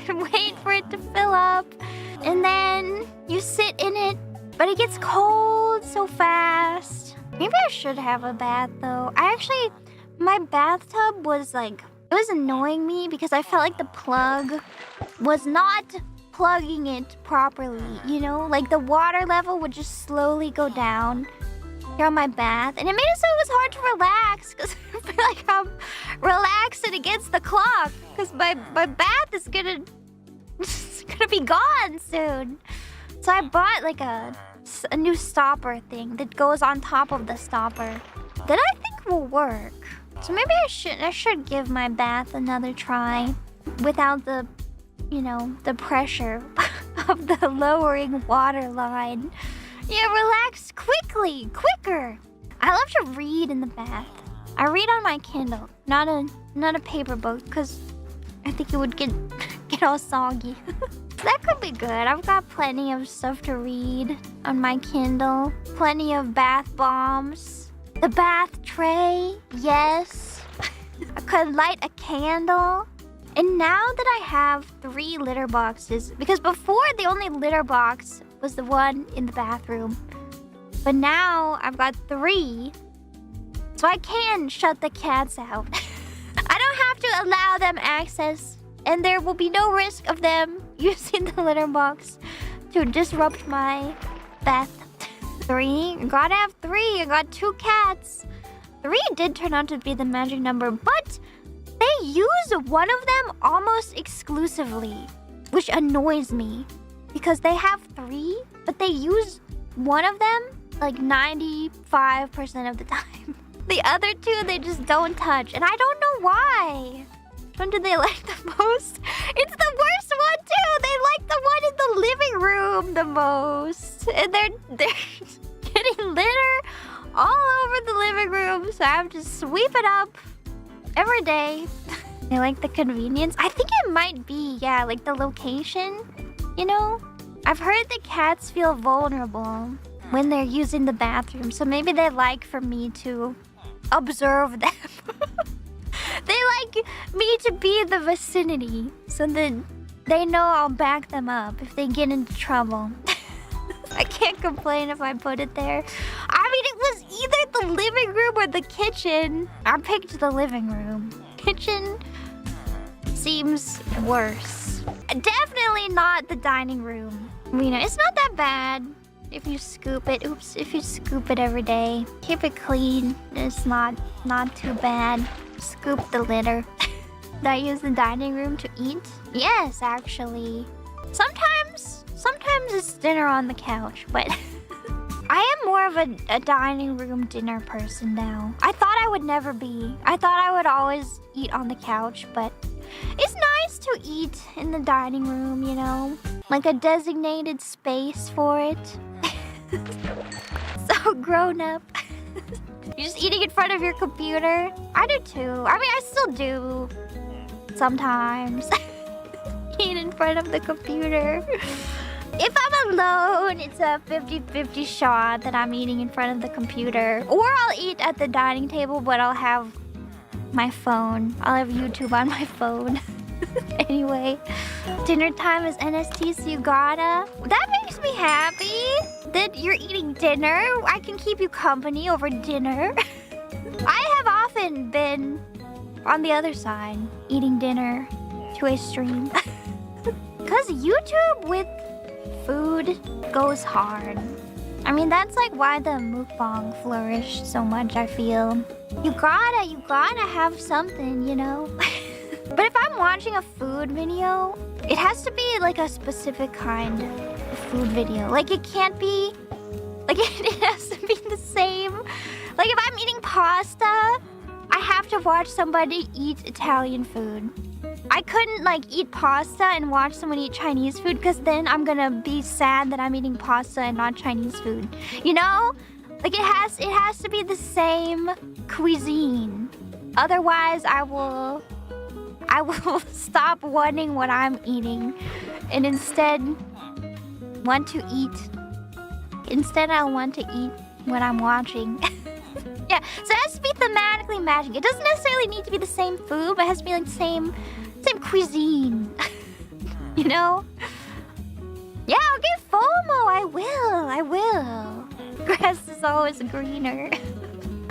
and wait for it to fill up. And then you sit in it. But it gets cold so fast. Maybe I should have a bath though. My bathtub was like, it was annoying me because I felt like the plug was not plugging it properly, you know? Like the water level would just slowly go down here on my bath. And it made it so it was hard to relax because I feel like I'm relaxing against the clock because my bath is gonna be gone soon. So I bought like a new stopper thing that goes on top of the stopper. that I think will work. So maybe I should give my bath another try without the, you know, the pressure of the lowering water line. Yeah, relax quicker. I love to read in the bath. I read on my Kindle, not a paper book, because I think it would get all soggy. That could be good. I've got plenty of stuff to read on my Kindle. Plenty of bath bombs. The bath tray, yes. I could light a candle. And now that I have 3 litter boxes, because before the only litter box was the one in the bathroom. But now I've got 3, so I can shut the cats out. I don't have to allow them access, and there will be no risk of them using the litter box to disrupt my bath. 3, I gotta have 3. I got 2 cats. 3 did turn out to be the magic number, but they use one of them almost exclusively, which annoys me because they have 3, but they use one of them like 95% of the time. The other 2 they just don't touch, and I don't know why. Which one do they like the most? It's the worst one too. They like the one in the living room the most, and they're getting litter all over the living room, so I have to sweep it up every day. They like the convenience. I think it might be, yeah, like the location, you know? I've heard that cats feel vulnerable when they're using the bathroom, so maybe they like for me to observe them. They like me to be in the vicinity so that they know I'll back them up if they get into trouble. I can't complain if I put it there. I mean, it was either the living room or the kitchen. I picked the living room. Kitchen seems worse. Definitely not the dining room. You know, it's not that bad if you scoop it. Oops, if you scoop it every day. Keep it clean. It's not too bad. Scoop the litter. Do I use the dining room to eat? Yes, actually. Sometimes it's dinner on the couch, but I am more of a dining room dinner person now. I thought I would never be. I thought I would always eat on the couch, but it's nice to eat in the dining room, you know? Like a designated space for it. So grown up. You're just eating in front of your computer? I do too. I mean, I still do. Sometimes. Eat in front of the computer. If I'm alone, it's a 50-50 shot that I'm eating in front of the computer. Or I'll eat at the dining table, but I'll have my phone. I'll have YouTube on my phone. Anyway, dinner time is NST, so you gotta. That makes me happy that you're eating dinner. I can keep you company over dinner. I have often been on the other side, eating dinner to a stream. Because YouTube with food goes hard. I mean, that's like why the mukbang flourished so much, I feel. You gotta have something, you know? But if I'm watching a food video, it has to be like a specific kind of food video. Like it can't be, like it has to be the same. Like if I'm eating pasta, I have to watch somebody eat Italian food. I couldn't like eat pasta and watch someone eat Chinese food because then I'm gonna be sad that I'm eating pasta and not Chinese food. You know? Like it has to be the same cuisine. Otherwise I will stop wanting what I'm eating and instead want to eat. Instead I'll want to eat what I'm watching. Yeah, so it has to be thematically matching. It doesn't necessarily need to be the same food, but it has to be like the same cuisine. You know? Yeah, I'll get FOMO. I will. Grass is always greener.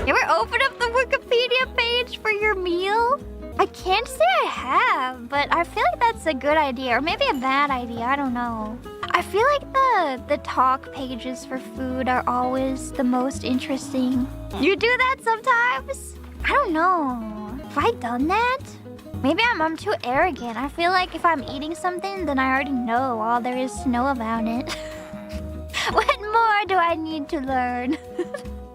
You ever open up the Wikipedia page for your meal? I can't say I have, but I feel like that's a good idea, or maybe a bad idea, I don't know. I feel like the talk pages for food are always the most interesting. You do that sometimes? I don't know. Have I done that? Maybe I'm too arrogant. I feel like if I'm eating something, then I already know all there is to know about it. What more do I need to learn?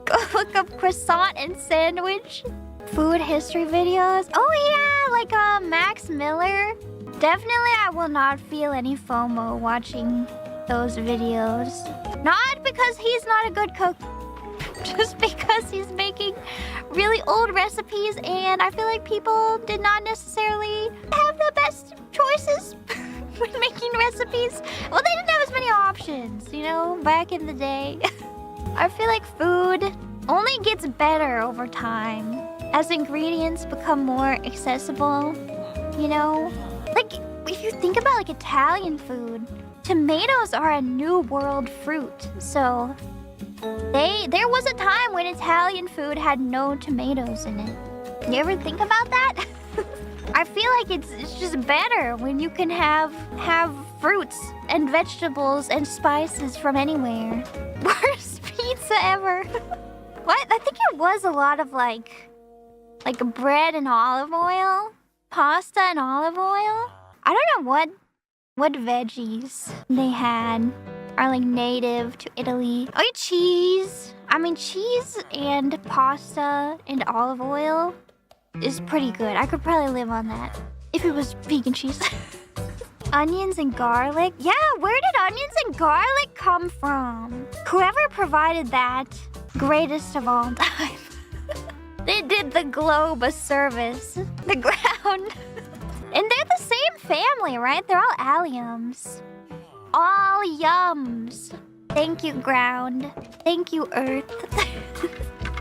Go look up croissant and sandwich. Food history videos. Oh yeah, like Max Miller. Definitely I will not feel any FOMO watching those videos. Not because he's not a good cook. Just because he's making really old recipes and I feel like people did not necessarily have the best choices when making recipes. Well, they didn't have as many options, you know, back in the day. I feel like food only gets better over time as ingredients become more accessible, you know? Like, if you think about like Italian food, tomatoes are a new world fruit, so there was a time when Italian food had no tomatoes in it. You ever think about that? I feel like it's just better when you can have fruits and vegetables and spices from anywhere. Worst pizza ever. What? I think it was a lot of like bread and olive oil, pasta and olive oil. I don't know what veggies they had are like native to Italy. Oh, yeah, cheese. I mean, cheese and pasta and olive oil is pretty good. I could probably live on that if it was vegan cheese. Onions and garlic. Yeah, where did onions and garlic come from? Whoever provided that, greatest of all time. They did the globe a service. The ground. And they're the same family, right? They're all alliums. All yums. Thank you, ground. Thank you, earth.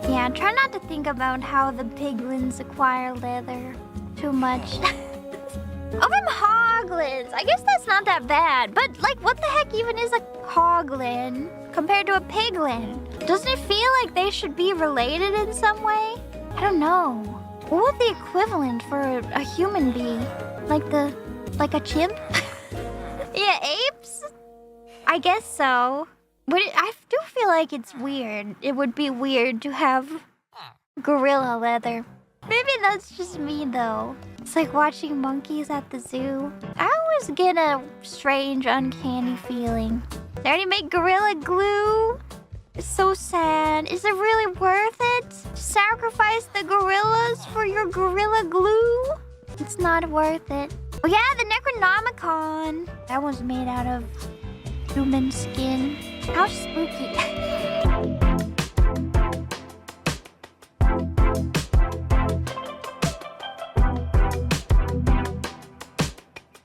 Yeah, try not to think about how the piglins acquire leather too much. Oh, I'm hoglins. I guess that's not that bad. But, like, what the heck even is a hoglin compared to a piglin? Doesn't it feel like they should be related in some way? I don't know. What would the equivalent for a human be? Like a chimp? Yeah, apes? I guess so. But I do feel like it's weird. It would be weird to have gorilla leather. Maybe that's just me, though. It's like watching monkeys at the zoo. I always get a strange, uncanny feeling. They already make gorilla glue? It's so sad. Is it really worth it? To sacrifice the gorillas for your gorilla glue? It's not worth it. Oh yeah, the Necronomicon. That was made out of human skin. How spooky.